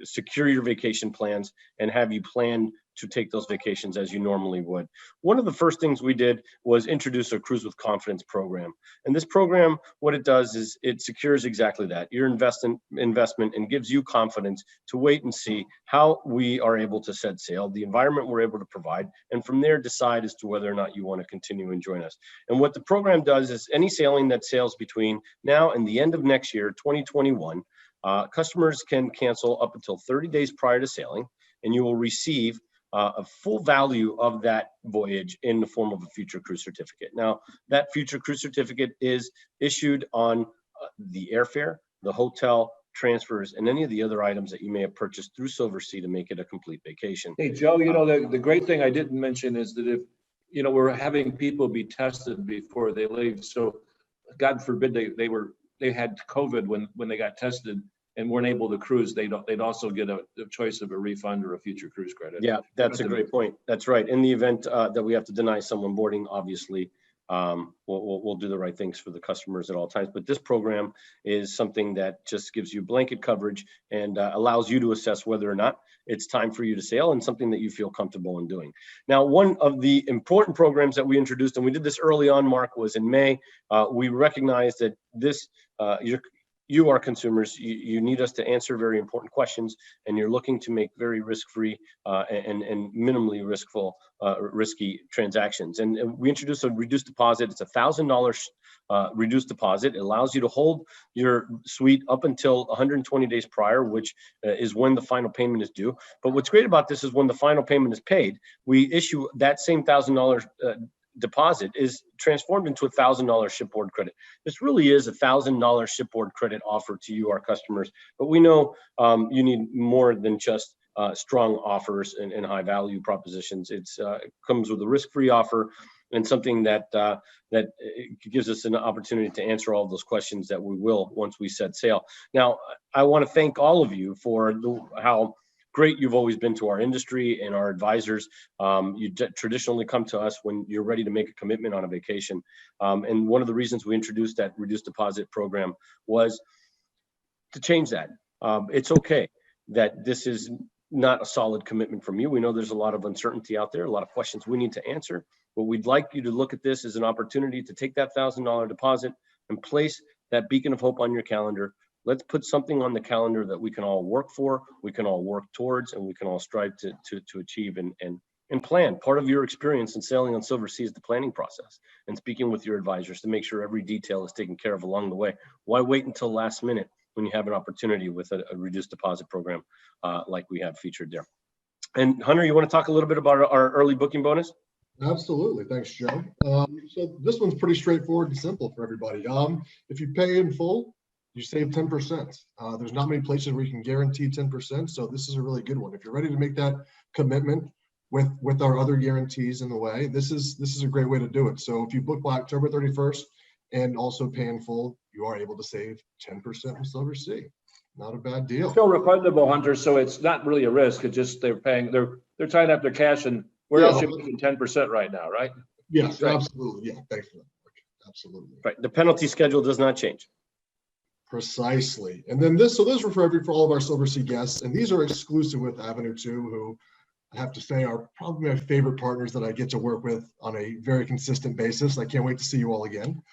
secure your vacation plans and have you plan to take those vacations as you normally would. One of the first things we did was introduce a Cruise with Confidence program. And this program, what it does is it secures exactly that, your investment, and gives you confidence to wait and see how we are able to set sail, the environment we're able to provide, and from there decide as to whether or not you want to continue and join us. And what the program does is any sailing that sails between now and the end of next year, 2021, customers can cancel up until 30 days prior to sailing, and you will receive a full value of that voyage in the form of a future cruise certificate. Now, that future cruise certificate is issued on the airfare, the hotel, transfers, and any of the other items that you may have purchased through Silversea to make it a complete vacation. Hey, Joe, you know, the great thing I didn't mention is that if, you know, we're having people be tested before they leave. So God forbid they had COVID when they got tested and weren't able to cruise, they'd also get a choice of a refund or a future cruise credit. Yeah, that's a great point. That's right. In the event that we have to deny someone boarding, obviously, we'll do the right things for the customers at all times. But this program is something that just gives you blanket coverage and allows you to assess whether or not it's time for you to sail and something that you feel comfortable in doing. Now, one of the important programs that we introduced, and we did this early on, Mark, was in May. We recognized that this, you are consumers, you need us to answer very important questions, and you're looking to make very risk-free and minimally risky transactions. And we introduced a reduced deposit. It's $1,000 reduced deposit. It allows you to hold your suite up until 120 days prior, which is when the final payment is due. But what's great about this is when the final payment is paid, we issue that same $1,000 deposit is transformed into $1,000 shipboard credit. This really is $1,000 shipboard credit offer to you, our customers. But we know you need more than just strong offers and high value propositions. It comes with a risk-free offer and something that gives us an opportunity to answer all those questions that we will once we set sail. Now, I want to thank all of you for how great you've always been to our industry and our advisors. You traditionally come to us when you're ready to make a commitment on a vacation. And one of the reasons we introduced that reduced deposit program was to change that. It's okay that this is not a solid commitment from you. We know there's a lot of uncertainty out there, a lot of questions we need to answer, but we'd like you to look at this as an opportunity to take that $1,000 deposit and place that beacon of hope on your calendar. Let's put something on the calendar that we can all work for, we can all work towards, and we can all strive to achieve and plan. Part of your experience in sailing on Silversea is the planning process and speaking with your advisors to make sure every detail is taken care of along the way. Why wait until last minute when you have an opportunity with a reduced deposit program like we have featured there? And Hunter, you want to talk a little bit about our early booking bonus? Absolutely. Thanks, Joe. So this one's pretty straightforward and simple for everybody. If you pay in full, you save 10%. There's not many places where you can guarantee 10%. So this is a really good one. If you're ready to make that commitment with our other guarantees in the way, this is a great way to do it. So if you book by October 31st and also pay in full, you are able to save 10% with Silversea. Not a bad deal. Still refundable, Hunter. So it's not really a risk. It's just they're tying up their cash, and where else you're making 10% right now, right? Yes, right. Absolutely. Yeah, thanks for that. Absolutely. Right. The penalty schedule does not change. Precisely. And then those are for all of our Silversea guests, and these are exclusive with Avenue 2, who I have to say are probably my favorite partners that I get to work with on a very consistent basis. I can't wait to see you all again.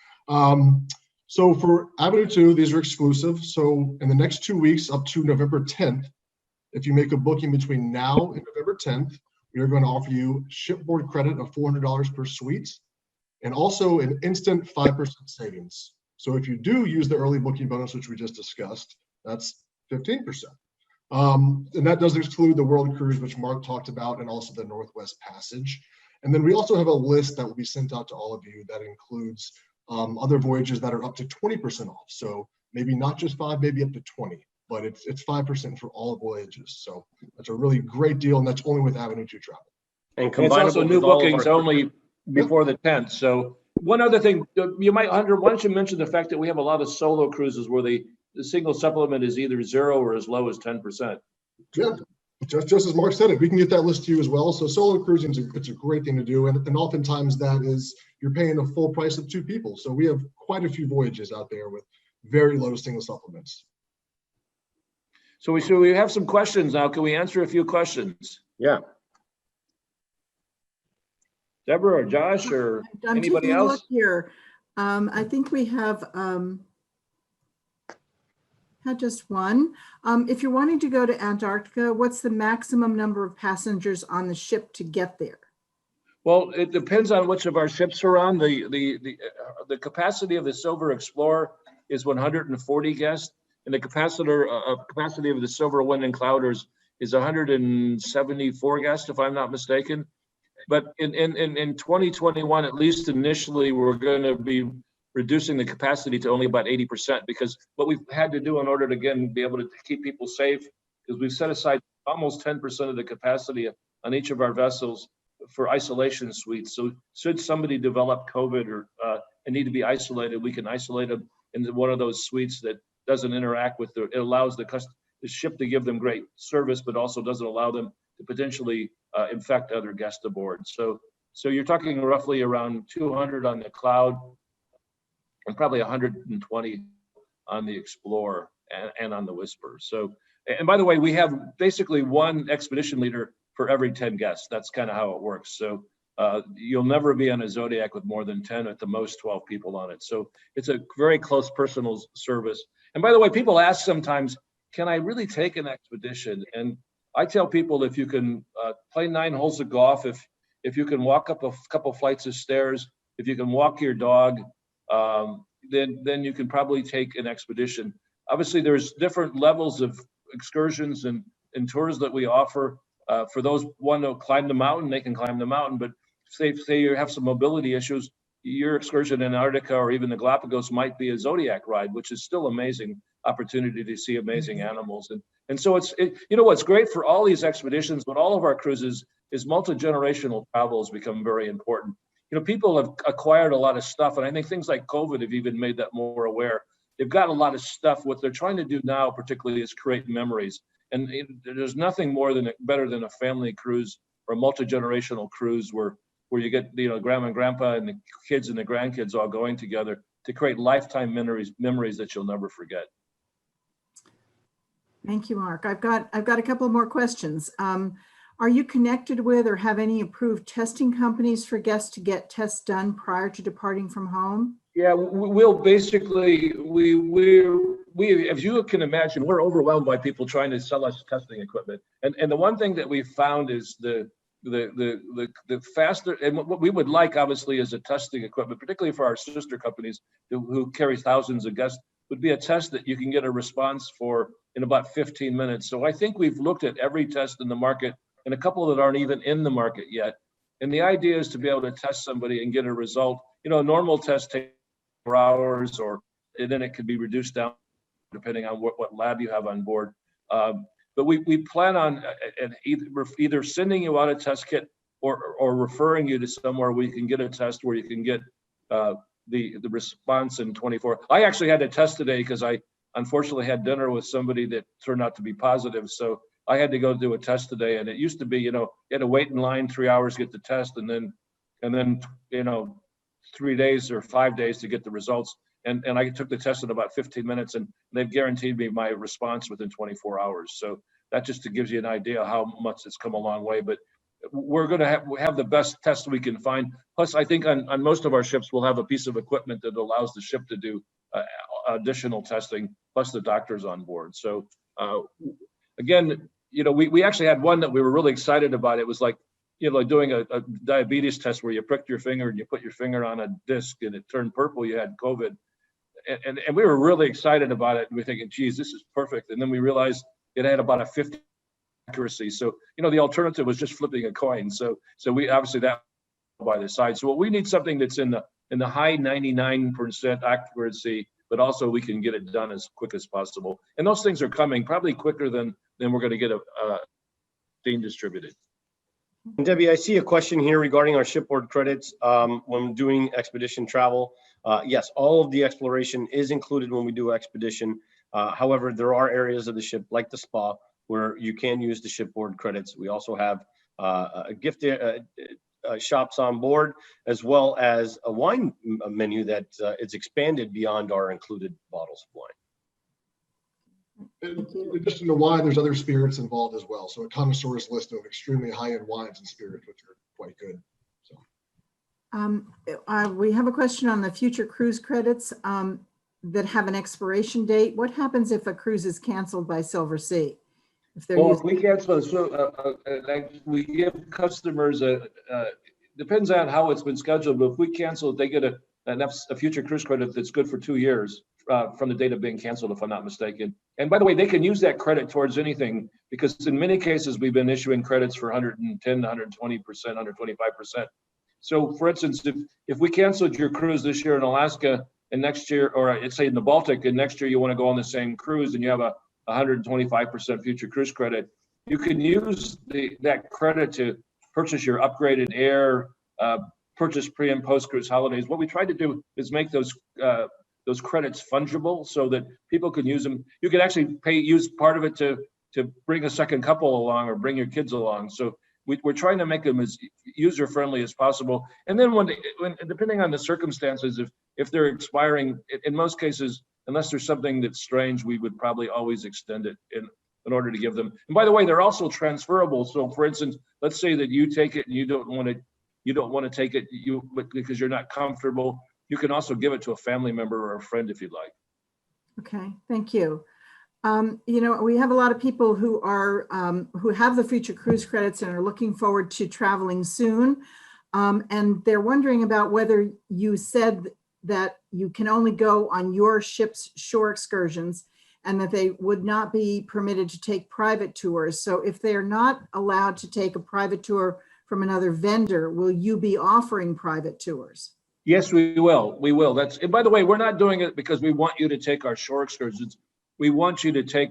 So for Avenue 2, these are exclusive. So in the next 2 weeks up to November 10th, if you make a booking between now and November 10th, we are going to offer you shipboard credit of $400 per suite and also an instant 5% savings. So if you do use the early booking bonus, which we just discussed, that's 15%. And that does exclude the World Cruise, which Mark talked about, and also the Northwest Passage. And then we also have a list that will be sent out to all of you that includes other voyages that are up to 20% off. So maybe not just 5, maybe up to 20, but it's 5% for all voyages. So that's a really great deal, and that's only with Avenue 2 Travel. And it's also new bookings only before the 10th. So one other thing, you might, Hunter, why don't you mention the fact that we have a lot of solo cruises where the single supplement is either 0 or as low as 10%. Yeah, just as Mark said it, we can get that list to you as well. So solo cruising, it's a great thing to do. And oftentimes that is, you're paying the full price of 2 people. So we have quite a few voyages out there with very low single supplements. So we have some questions now. Can we answer a few questions? Yeah. Deborah or Josh or anybody else? Look here. I think we have had just one. If you're wanting to go to Antarctica, what's the maximum number of passengers on the ship to get there? Well, it depends on which of our ships are on. The capacity of the Silver Explorer is 140 guests. and the capacity of the Silver Wind and Clouders is 174 guests, if I'm not mistaken. But in 2021, at least initially, we're going to be reducing the capacity to only about 80%, because what we've had to do in order to, again, be able to keep people safe, is we've set aside almost 10% of the capacity on each of our vessels for isolation suites. So should somebody develop COVID or and need to be isolated, we can isolate them into one of those suites that doesn't interact with it allows the ship to give them great service, but also doesn't allow them to potentially infect other guests aboard. So you're talking roughly around 200 on the Cloud and probably 120 on the Explorer and on the Whisper. So, and by the way, we have basically one expedition leader for every 10 guests. That's kind of how it works. So you'll never be on a Zodiac with more than 10, at the most 12 people on it. So it's a very close personal service. And by the way, people ask sometimes, can I really take an expedition? And I tell people, if you can play 9 holes of golf, if you can walk up a couple flights of stairs, if you can walk your dog, then you can probably take an expedition. Obviously, there's different levels of excursions and tours that we offer. For those who want to climb the mountain, they can climb the mountain. But say you have some mobility issues, your excursion in Antarctica or even the Galapagos might be a Zodiac ride, which is still amazing opportunity to see amazing animals. And so you know, what's great for all these expeditions, but all of our cruises, is multi-generational travel has become very important. You know, people have acquired a lot of stuff, and I think things like COVID have even made that more aware. They've got a lot of stuff. What they're trying to do now, particularly, is create memories. And there's nothing better than a family cruise or a multi-generational cruise where you get, you know, grandma and grandpa and the kids and the grandkids all going together to create lifetime memories that you'll never forget. Thank you, Mark. I've got a couple more questions. Are you connected with or have any approved testing companies for guests to get tests done prior to departing from home? Yeah, we'll basically, we, as you can imagine, we're overwhelmed by people trying to sell us testing equipment. And the one thing that we've found is the faster, and what we would like, obviously, is a testing equipment, particularly for our sister companies who carry thousands of guests, would be a test that you can get a response for in about 15 minutes. So I think we've looked at every test in the market and a couple that aren't even in the market yet. And the idea is to be able to test somebody and get a result. You know, a normal test takes 4 hours, and then it could be reduced down depending on what lab you have on board. But we plan on either sending you out a test kit or referring you to somewhere where you can get a test where you can get the response in 24. I actually had a test today because I unfortunately had dinner with somebody that turned out to be positive. So I had to go do a test today, and it used to be, you know, you had to wait in line 3 hours to get the test, and then you know, 3 days or 5 days to get the results. And I took the test in about 15 minutes, and they've guaranteed me my response within 24 hours. So that just gives you an idea how much it's come a long way. But we're going to have the best test we can find. Plus, I think on most of our ships, we'll have a piece of equipment that allows the ship to do additional testing, plus the doctors on board. So again, you know, we actually had one that we were really excited about. It was like, you know, like doing a diabetes test where you pricked your finger and you put your finger on a disc and it turned purple, you had COVID. And we were really excited about it. And we're thinking, geez, this is perfect. And then we realized it had about a 50 accuracy. So, you know, the alternative was just flipping a coin. So we obviously that by the side. So we need something that's in the high 99% accuracy, but also we can get it done as quick as possible. And those things are coming probably quicker than we're going to get being distributed. And Debbie, I see a question here regarding our shipboard credits when doing expedition travel. Yes, all of the exploration is included when we do expedition. However, there are areas of the ship like the spa where you can use the shipboard credits. We also have a gift shops on board, as well as a wine menu that is expanded beyond our included bottles of wine. In addition to wine, there's other spirits involved as well. So a connoisseur's list of extremely high-end wines and spirits, which are quite good. So we have a question on the future cruise credits that have an expiration date. What happens if a cruise is canceled by Silversea? If we cancel, we give customers depends on how it's been scheduled, but if we cancel it, they get a future cruise credit that's good for 2 years from the date of being canceled, if I'm not mistaken. And by the way, they can use that credit towards anything, because in many cases, we've been issuing credits for 110 to 120%, 125%. So for instance, if we canceled your cruise this year in Alaska and next year, or let's say in the Baltic, and next year you want to go on the same cruise and you have a 125% future cruise credit, you can use that credit to purchase your upgraded air, purchase pre and post cruise holidays. What we try to do is make those credits fungible so that people can use them. You can actually use part of it to bring a second couple along or bring your kids along. So we're trying to make them as user friendly as possible. And then when depending on the circumstances, if they're expiring, in most cases, unless there's something that's strange, we would probably always extend it in order to give them. And by the way, they're also transferable. So for instance, let's say that you take it and you don't want to take it because you're not comfortable. You can also give it to a family member or a friend if you'd like. Okay, thank you. We have a lot of people who are who have the future cruise credits and are looking forward to traveling soon. And they're wondering about whether you said that you can only go on your ship's shore excursions and that they would not be permitted to take private tours. So if they're not allowed to take a private tour from another vendor, will you be offering private tours? Yes, we will. We will. And by the way, we're not doing it because we want you to take our shore excursions. We want you to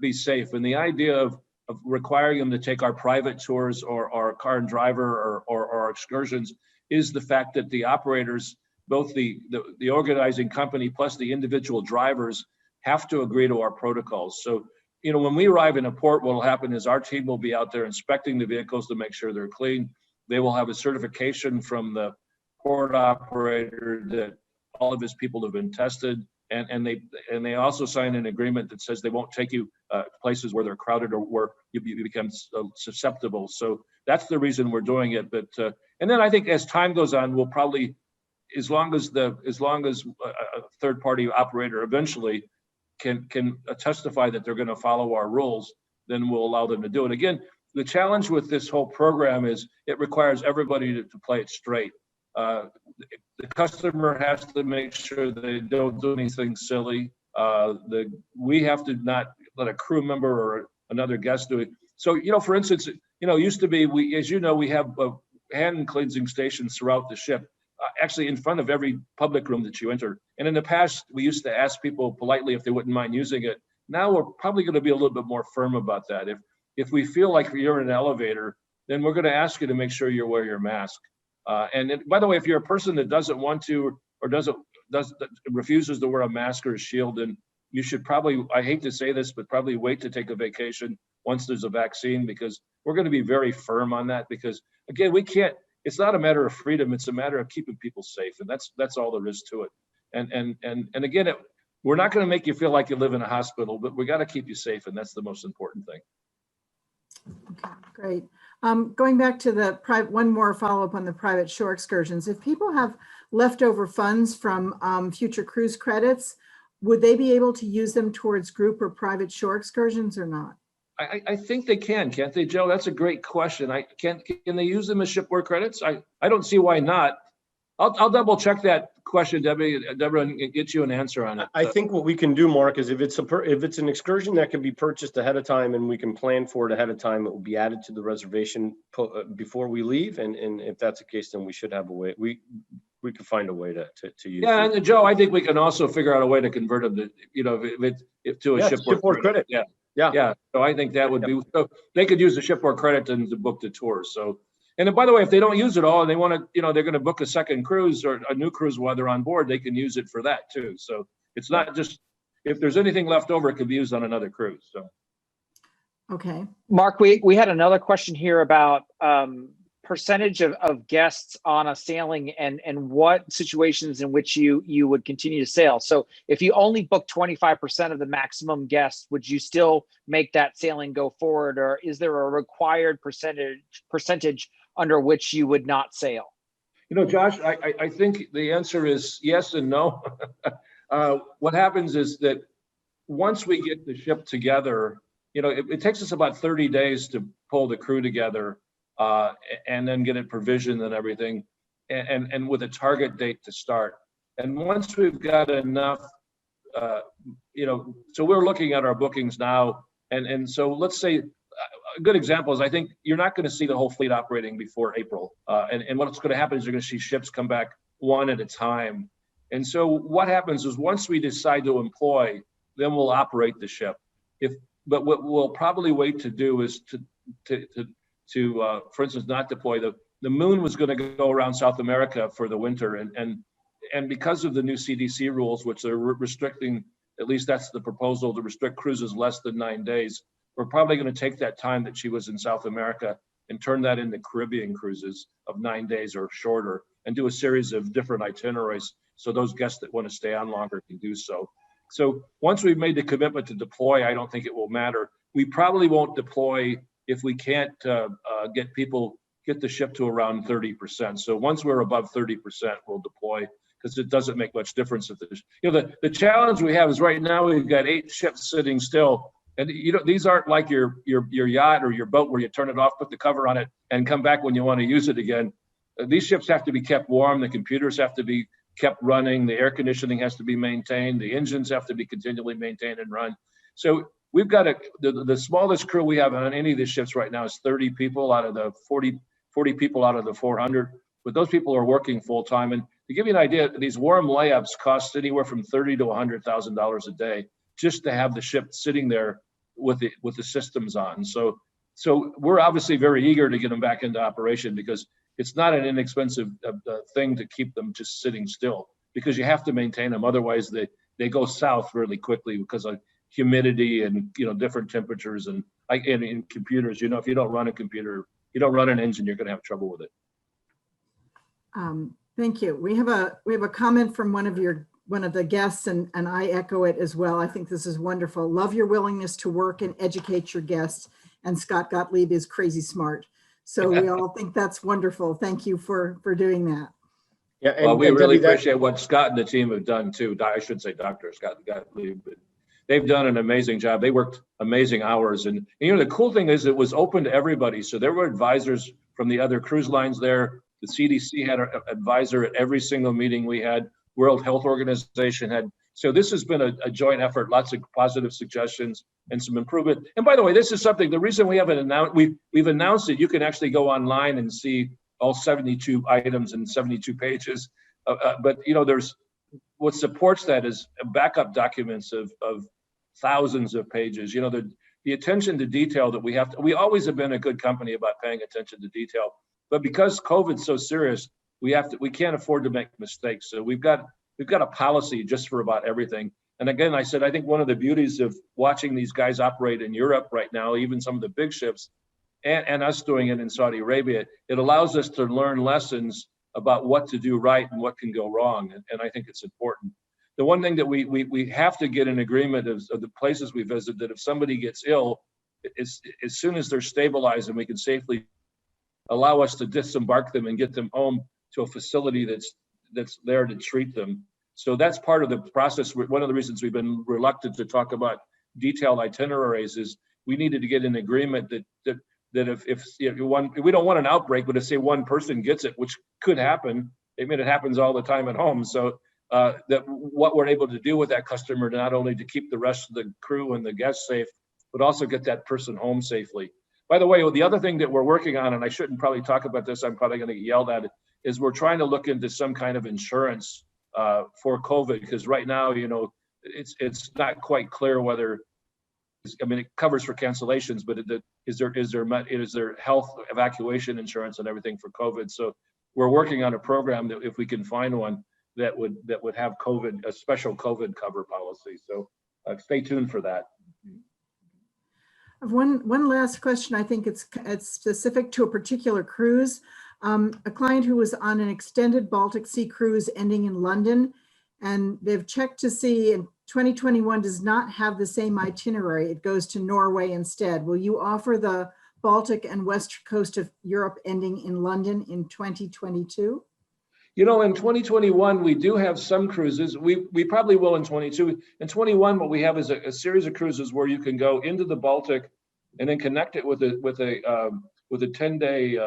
be safe. And the idea of requiring them to take our private tours or our car and driver or excursions is the fact that the operators, both the organizing company plus the individual drivers, have to agree to our protocols. So, when we arrive in a port, what will happen is our team will be out there inspecting the vehicles to make sure they're clean. They will have a certification from the port operator that all of his people have been tested. And they also sign an agreement that says they won't take you places where they're crowded or where you become susceptible. So that's the reason we're doing it. But and then I think as time goes on, we'll probably, as long as a third party operator eventually can testify that they're going to follow our rules, then we'll allow them to do it. Again, the challenge with this whole program is it requires everybody to play it straight. The customer has to make sure they don't do anything silly. We have to not let a crew member or another guest do it. So, for instance, used to be, we have hand cleansing stations throughout the ship, actually in front of every public room that you enter. And in the past, we used to ask people politely if they wouldn't mind using it. Now we're probably going to be a little bit more firm about that. If we feel like you're in an elevator, then we're going to ask you to make sure you wear your mask. By the way, if you're a person that doesn't want to or refuses to wear a mask or a shield, then you should probably, I hate to say this, but probably wait to take a vacation once there's a vaccine, because we're going to be very firm on that. Because again, it's not a matter of freedom, it's a matter of keeping people safe, and that's all there is to it. And again, we're not going to make you feel like you live in a hospital, but we got to keep you safe, and that's the most important thing. Okay, great. Going back to the one more follow-up on the private shore excursions. If people have leftover funds from future cruise credits, would they be able to use them towards group or private shore excursions or not? I think they can, can't they, Joe? That's a great question. Can they use them as shipboard credits? I don't see why not. I'll double check that question, Deborah, and get you an answer on it. I think what we can do, Mark, is if it's an excursion that can be purchased ahead of time and we can plan for it ahead of time, it will be added to the reservation before we leave. And if that's the case, then we should have a way. We could find a way to use. Yeah, and Joe, I think we can also figure out a way to convert them to, to a shipboard credit. Yeah. So I think that would be, so they could use the shipboard credit and to book the tour. So. And then, by the way, if they don't use it all and they want to, they're going to book a second cruise or a new cruise while they're on board, they can use it for that too. So it's not just, if there's anything left over, it could be used on another cruise. So. Okay. Mark, we had another question here about percentage of guests on a sailing and what situations in which you would continue to sail. So if you only book 25% of the maximum guests, would you still make that sailing go forward, or is there a required percentage under which you would not sail? Josh, I think the answer is yes and no. What happens is that once we get the ship together, it takes us about 30 days to pull the crew together and then get it provisioned and everything, and with a target date to start. And once we've got enough so we're looking at our bookings now, and so let's say a good example is I think you're not going to see the whole fleet operating before April, and what's going to happen is you're going to see ships come back one at a time. And so what happens is once we decide to employ, then we'll operate the ship. But what we'll probably wait to do is to for instance, not deploy. The Moon was going to go around South America for the winter, and because of the new CDC rules, which are restricting, at least that's the proposal, to restrict cruises less than 9 days, we're probably going to take that time that she was in South America and turn that into Caribbean cruises of 9 days or shorter, and do a series of different itineraries so those guests that want to stay on longer can do so. So once we've made the commitment to deploy, I don't think it will matter. We probably won't deploy if we can't get the ship to around 30%. So once we're above 30%, we'll deploy, because it doesn't make much difference if the challenge we have is right now we've got 8 ships sitting still, and these aren't like your yacht or your boat where you turn it off, put the cover on it, and come back when you want to use it again. These ships have to be kept warm. The computers have to be kept running. The air conditioning has to be maintained. The engines have to be continually maintained and run. So we've got the smallest crew we have on any of these ships right now is 30 people out of the 40 people out of the 400. But those people are working full time. And to give you an idea, these warm layups cost anywhere from $30,000 to $100,000 a day just to have the ship sitting there with the systems on. So we're obviously very eager to get them back into operation, because it's not an inexpensive thing to keep them just sitting still, because you have to maintain them. Otherwise, they go south really quickly because of humidity and different temperatures and in computers. If you don't run a computer, you don't run an engine, you're going to have trouble with it. Thank you. We have a comment from one of the guests, and I echo it as well. I think this is wonderful. Love your willingness to work and educate your guests. And Scott Gottlieb is crazy smart. So we all think that's wonderful. Thank you for doing that. Yeah, and we really appreciate what Scott and the team have done too. I should say Dr. Scott Gottlieb, but they've done an amazing job. They worked amazing hours. And the cool thing is it was open to everybody. So there were advisors from the other cruise lines there. The CDC had an advisor at every single meeting we had. World Health Organization had. So this has been a joint effort, lots of positive suggestions and some improvement. And by the way, this is something, the reason we haven't announced, we've announced it, you can actually go online and see all 72 items and 72 pages. But there's, what supports that is backup documents of thousands of pages. The attention to detail that we always have been a good company about paying attention to detail, but because COVID's so serious, we can't afford to make mistakes. So we've got a policy just for about everything. And again, I think one of the beauties of watching these guys operate in Europe right now, even some of the big ships, and us doing it in Saudi Arabia, it allows us to learn lessons about what to do right and what can go wrong. And I think it's important. The one thing that we have to get an agreement of the places we visit, that if somebody gets ill, as soon as they're stabilized and we can safely allow us to disembark them and get them home to a facility that's there to treat them. So that's part of the process. One of the reasons we've been reluctant to talk about detailed itineraries is we needed to get an agreement that if we don't want an outbreak, but if say one person gets it, which could happen, it happens all the time at home. So that what we're able to do with that customer, not only to keep the rest of the crew and the guests safe, but also get that person home safely. By the way, the other thing that we're working on, and I shouldn't probably talk about this, I'm probably going to get yelled at, is we're trying to look into some kind of insurance for COVID, because right now, it's not quite clear whether, it covers for cancellations, but is there health evacuation insurance and everything for COVID? So we're working on a program that, if we can find one, that would have COVID, a special COVID cover policy. So stay tuned for that. One last question. I think it's specific to a particular cruise. A client who was on an extended Baltic Sea cruise ending in London, and they've checked to see, and 2021 does not have the same itinerary. It goes to Norway instead. Will you offer the Baltic and west coast of Europe ending in London in 2022? In 2021, we do have some cruises. We probably will in 22. In 21, what we have is a series of cruises where you can go into the Baltic and then connect it with a 10-day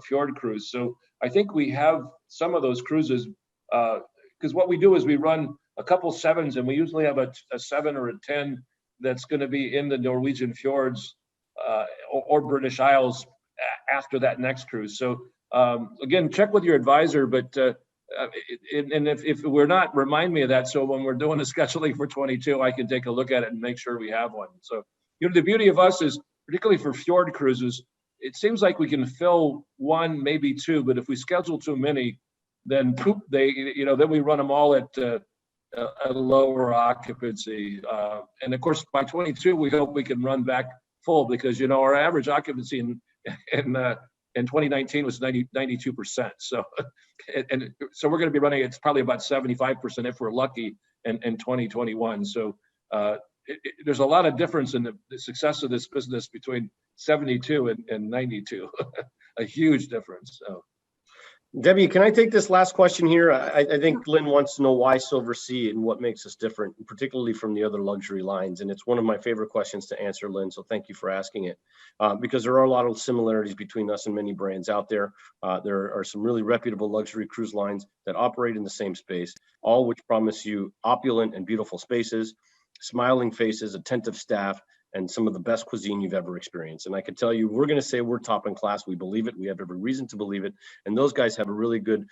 fjord cruise. So I think we have some of those cruises, because what we do is we run a couple sevens, and we usually have a 7 or a 10 that's going to be in the Norwegian fjords or British Isles after that next cruise. So again, check with your advisor, but and if we're not, remind me of that. So when we're doing a scheduling for 22, I can take a look at it and make sure we have one. So, the beauty of us is, particularly for fjord cruises, it seems like we can fill one, maybe two, but if we schedule too many, then then we run them all at a lower occupancy. And of course, by 22, we hope we can run back full, because our average occupancy in 2019 was 92%. So, so we're going to be running, it's probably about 75% if we're lucky in 2021. So there's a lot of difference in the success of this business between 72 and 92, a huge difference. So. Debbie, can I take this last question here? I think Lynn wants to know why Silversea and what makes us different, particularly from the other luxury lines. And it's one of my favorite questions to answer, Lynn. So thank you for asking it, because there are a lot of similarities between us and many brands out there. There are some really reputable luxury cruise lines that operate in the same space, all which promise you opulent and beautiful spaces, smiling faces, attentive staff, and some of the best cuisine you've ever experienced. And I can tell you, we're going to say we're top in class. We believe it. We have every reason to believe it. And those guys have a really good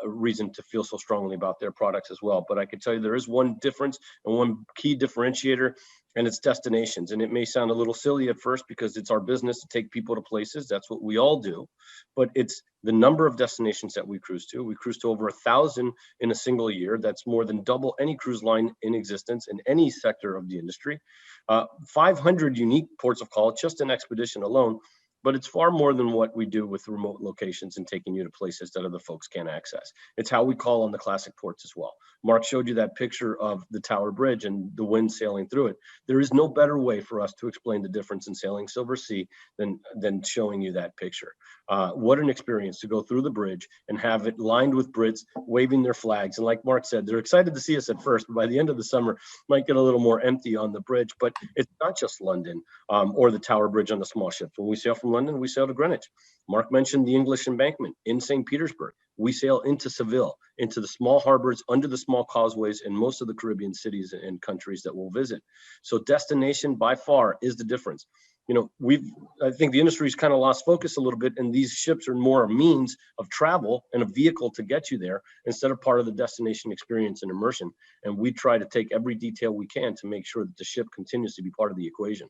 reason to feel so strongly about their products as well. But I can tell you there is one difference and one key differentiator, and it's destinations. And it may sound a little silly at first because it's our business to take people to places. That's what we all do. But it's the number of destinations that we cruise to. We cruise to over 1,000 in a single year. That's more than double any cruise line in existence in any sector of the industry. 500 unique ports of call, just an expedition alone. But it's far more than what we do with remote locations and taking you to places that other folks can't access. It's how we call on the classic ports as well. Mark showed you that picture of the Tower Bridge and the wind sailing through it. There is no better way for us to explain the difference in sailing Silversea than showing you that picture. What an experience to go through the bridge and have it lined with Brits waving their flags. And like Mark said, they're excited to see us at first, but by the end of the summer, might get a little more empty on the bridge. But it's not just London or the Tower Bridge on the small ships. When we sail from London, we sail to Greenwich. Mark mentioned the English embankment in St. Petersburg. We sail into Seville, into the small harbors, under the small causeways in most of the Caribbean cities and countries that we'll visit. So destination by far is the difference. I think the industry's kind of lost focus a little bit, and these ships are more a means of travel and a vehicle to get you there instead of part of the destination experience and immersion. And we try to take every detail we can to make sure that the ship continues to be part of the equation.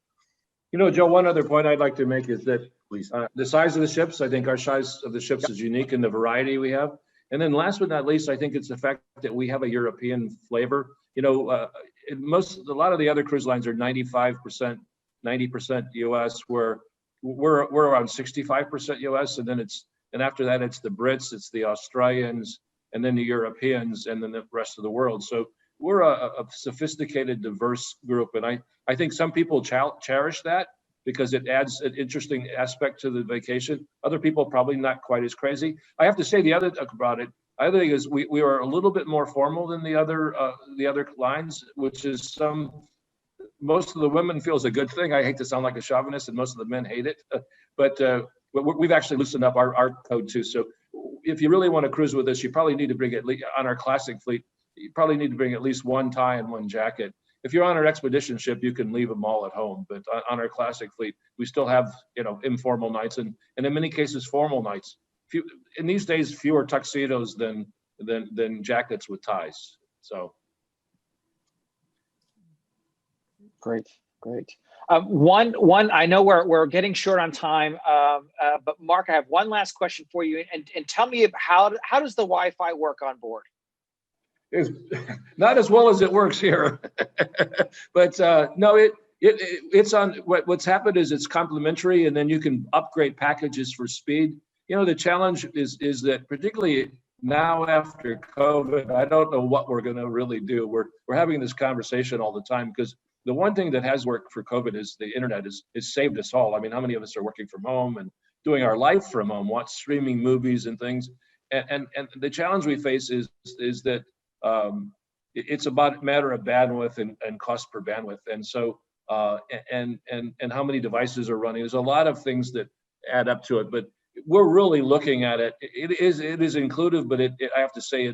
Joe, one other point I'd like to make is that the size of the ships, I think our size of the ships is unique in the variety we have. And then last but not least, I think it's the fact that we have a European flavor. A lot of the other cruise lines are 95%, 90% US, where we're around 65% US. And after that, it's the Brits, it's the Australians, and then the Europeans, and then the rest of the world. So we're a sophisticated, diverse group. And I think some people cherish that because it adds an interesting aspect to the vacation. Other people probably not quite as crazy. I have to say the other thing is we are a little bit more formal than the other lines, which is most of the women feel is a good thing. I hate to sound like a chauvinist, and most of the men hate it. But we've actually loosened up our code too. So if you really want to cruise with us, you probably need to bring on our classic fleet. You probably need to bring at least one tie and one jacket. If you're on our expedition ship, you can leave them all at home. But on our classic fleet, we still have informal nights and in many cases formal nights. In these days, fewer tuxedos than jackets with ties. So great. One. I know we're getting short on time, but Mark, I have one last question for you, and tell me how does the Wi-Fi work on board? It's not as well as it works here, but no, it's on. What's happened is it's complimentary, and then you can upgrade packages for speed. The challenge is that particularly now after COVID, I don't know what we're going to really do. We're having this conversation all the time because the one thing that has worked for COVID is the internet has saved us all. I mean, how many of us are working from home and doing our life from home, streaming movies and things? And the challenge we face is that it's about a matter of bandwidth and cost per bandwidth. And so, and how many devices are running. There's a lot of things that add up to it, but we're really looking at it. It is inclusive, but I have to say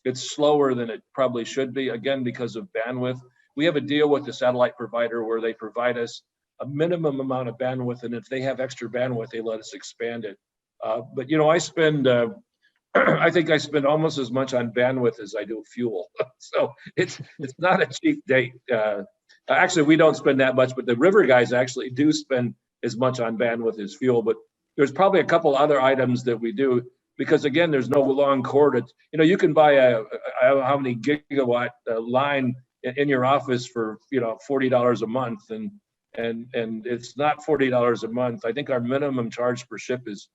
it's slower than it probably should be, again, because of bandwidth. We have a deal with the satellite provider where they provide us a minimum amount of bandwidth, and if they have extra bandwidth, they let us expand it. But I spend, I think I spend almost as much on bandwidth as I do fuel. So it's not a cheap date. Actually, we don't spend that much, but the river guys actually do spend as much on bandwidth as fuel. But there's probably a couple other items that we do, because again, there's no long cord. You can buy a how many gigawatt line in your office for $40 a month, and it's not $40 a month. I think our minimum charge per ship is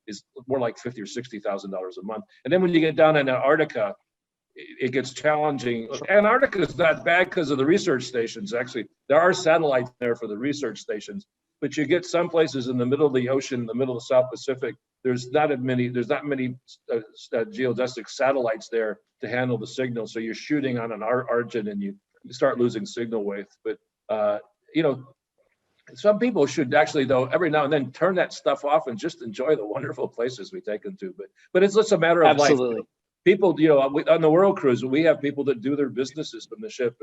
more like $50,000 or $60,000 a month. And then when you get down in Antarctica, it gets challenging. Antarctica is not bad because of the research stations. Actually, there are satellites there for the research stations, but you get some places in the middle of the ocean, in the middle of the South Pacific. There's not many geodesic satellites there to handle the signal. So you're shooting on an argent and you start losing signal weight. But some people should actually, though, every now and then turn that stuff off and just enjoy the wonderful places we take them to. But it's just a matter of Absolutely. life. People, on the World Cruise, we have people that do their businesses from the ship,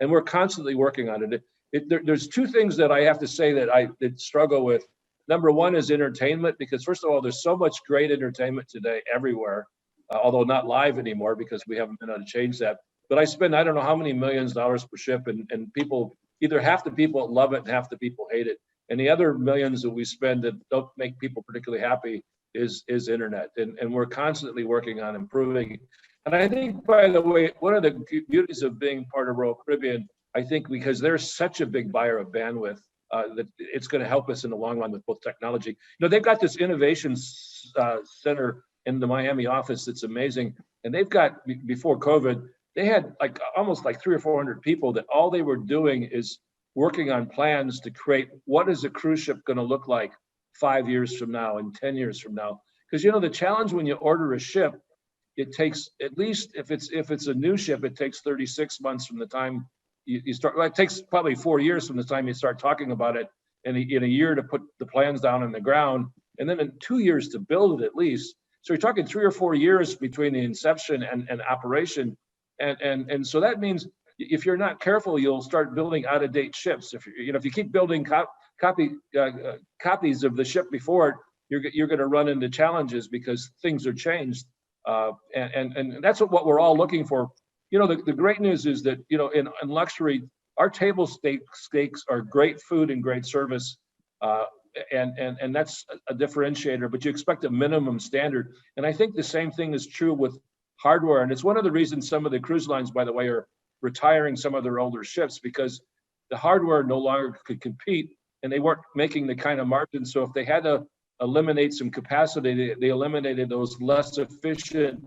and we're constantly working on it. There's two things that I have to say that I struggle with. Number one is entertainment, because first of all, there's so much great entertainment today everywhere, although not live anymore because we haven't been able to change that. But I spend, I don't know how many millions of dollars per ship, and people, either half the people love it and half the people hate it. And the other millions that we spend that don't make people particularly happy is internet. And we're constantly working on improving. And I think, by the way, one of the beauties of being part of Royal Caribbean, I think because they're such a big buyer of bandwidth, that it's going to help us in the long run with both technology. They've got this innovation center in the Miami office that's amazing. And they've got, before COVID, they had almost 300 or 400 people that all they were doing is working on plans to create what is a cruise ship going to look like 5 years from now and 10 years from now. Because the challenge when you order a ship, it takes, at least if it's a new ship, it takes 36 months from the time you start. Well, it takes probably 4 years from the time you start talking about it, and in a year to put the plans down on the ground, and then in 2 years to build it at least. So you're talking 3 or 4 years between the inception and operation, and so that means if you're not careful, you'll start building out-of-date ships. If you keep building copies of the ship before it, you're going to run into challenges because things are changed, and that's what we're all looking for. The great news is that in luxury, our table stakes are great food and great service, and that's a differentiator. But you expect a minimum standard, and I think the same thing is true with hardware. And it's one of the reasons some of the cruise lines, by the way, are retiring some of their older ships, because the hardware no longer could compete, and they weren't making the kind of margins. So if they had to eliminate some capacity, they eliminated those less efficient,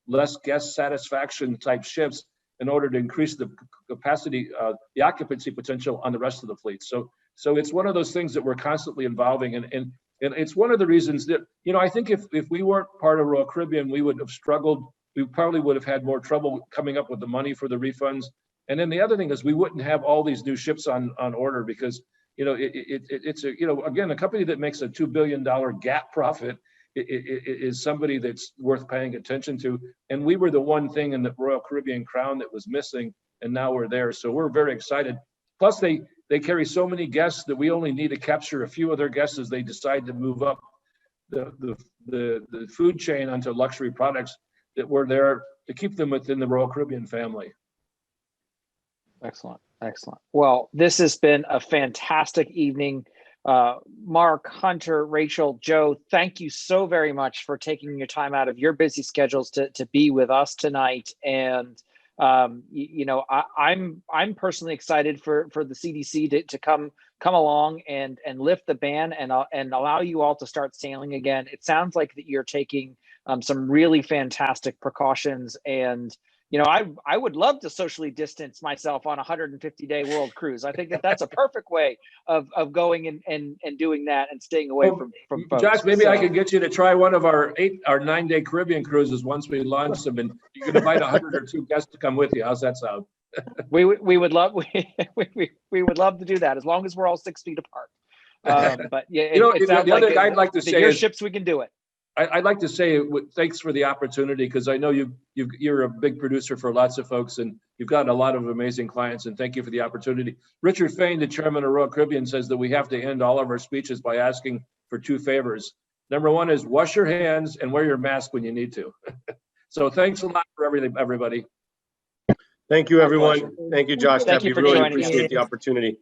less guest satisfaction type ships in order to increase the capacity, the occupancy potential on the rest of the fleet. So it's one of those things that we're constantly evolving, and it's one of the reasons that I think if we weren't part of Royal Caribbean, we would have struggled. We probably would have had more trouble coming up with the money for the refunds. And then the other thing is we wouldn't have all these new ships on order, because it's again, a company that makes a $2 billion GAAP profit is somebody that's worth paying attention to. And we were the one thing in the Royal Caribbean crown that was missing, and now we're there. So we're very excited. Plus they carry so many guests that we only need to capture a few of their guests as they decide to move up the food chain onto luxury products, that we're there to keep them within the Royal Caribbean family. Excellent. Well, this has been a fantastic evening. Mark, Hunter, Rachel, Joe, thank you so very much for taking your time out of your busy schedules to be with us tonight. And I'm personally excited for the CDC to come along and lift the ban and allow you all to start sailing again. It sounds like that you're taking some really fantastic precautions, and I would love to socially distance myself on a 150-day world cruise. I think that's a perfect way of going and doing that and staying away from folks. Josh, maybe I could get you to try one of our 9-day Caribbean cruises once we launch them, and you can invite 100 or 2 guests to come with you. How's that sound? we would love we would love to do that, as long as we're all 6 feet apart. But yeah, the other thing I'd like to say your is, ships, we can do it. I'd like to say thanks for the opportunity, because I know you're a big producer for lots of folks, and you've gotten a lot of amazing clients, and thank you for the opportunity. Richard Fain, the chairman of Royal Caribbean, says that we have to end all of our speeches by asking for 2 favors. Number 1 is wash your hands and wear your mask when you need to. So thanks a lot for everything, everybody. Thank you, everyone. Thank you, Josh. Thank you Debbie. for Really joining us. appreciate the opportunity.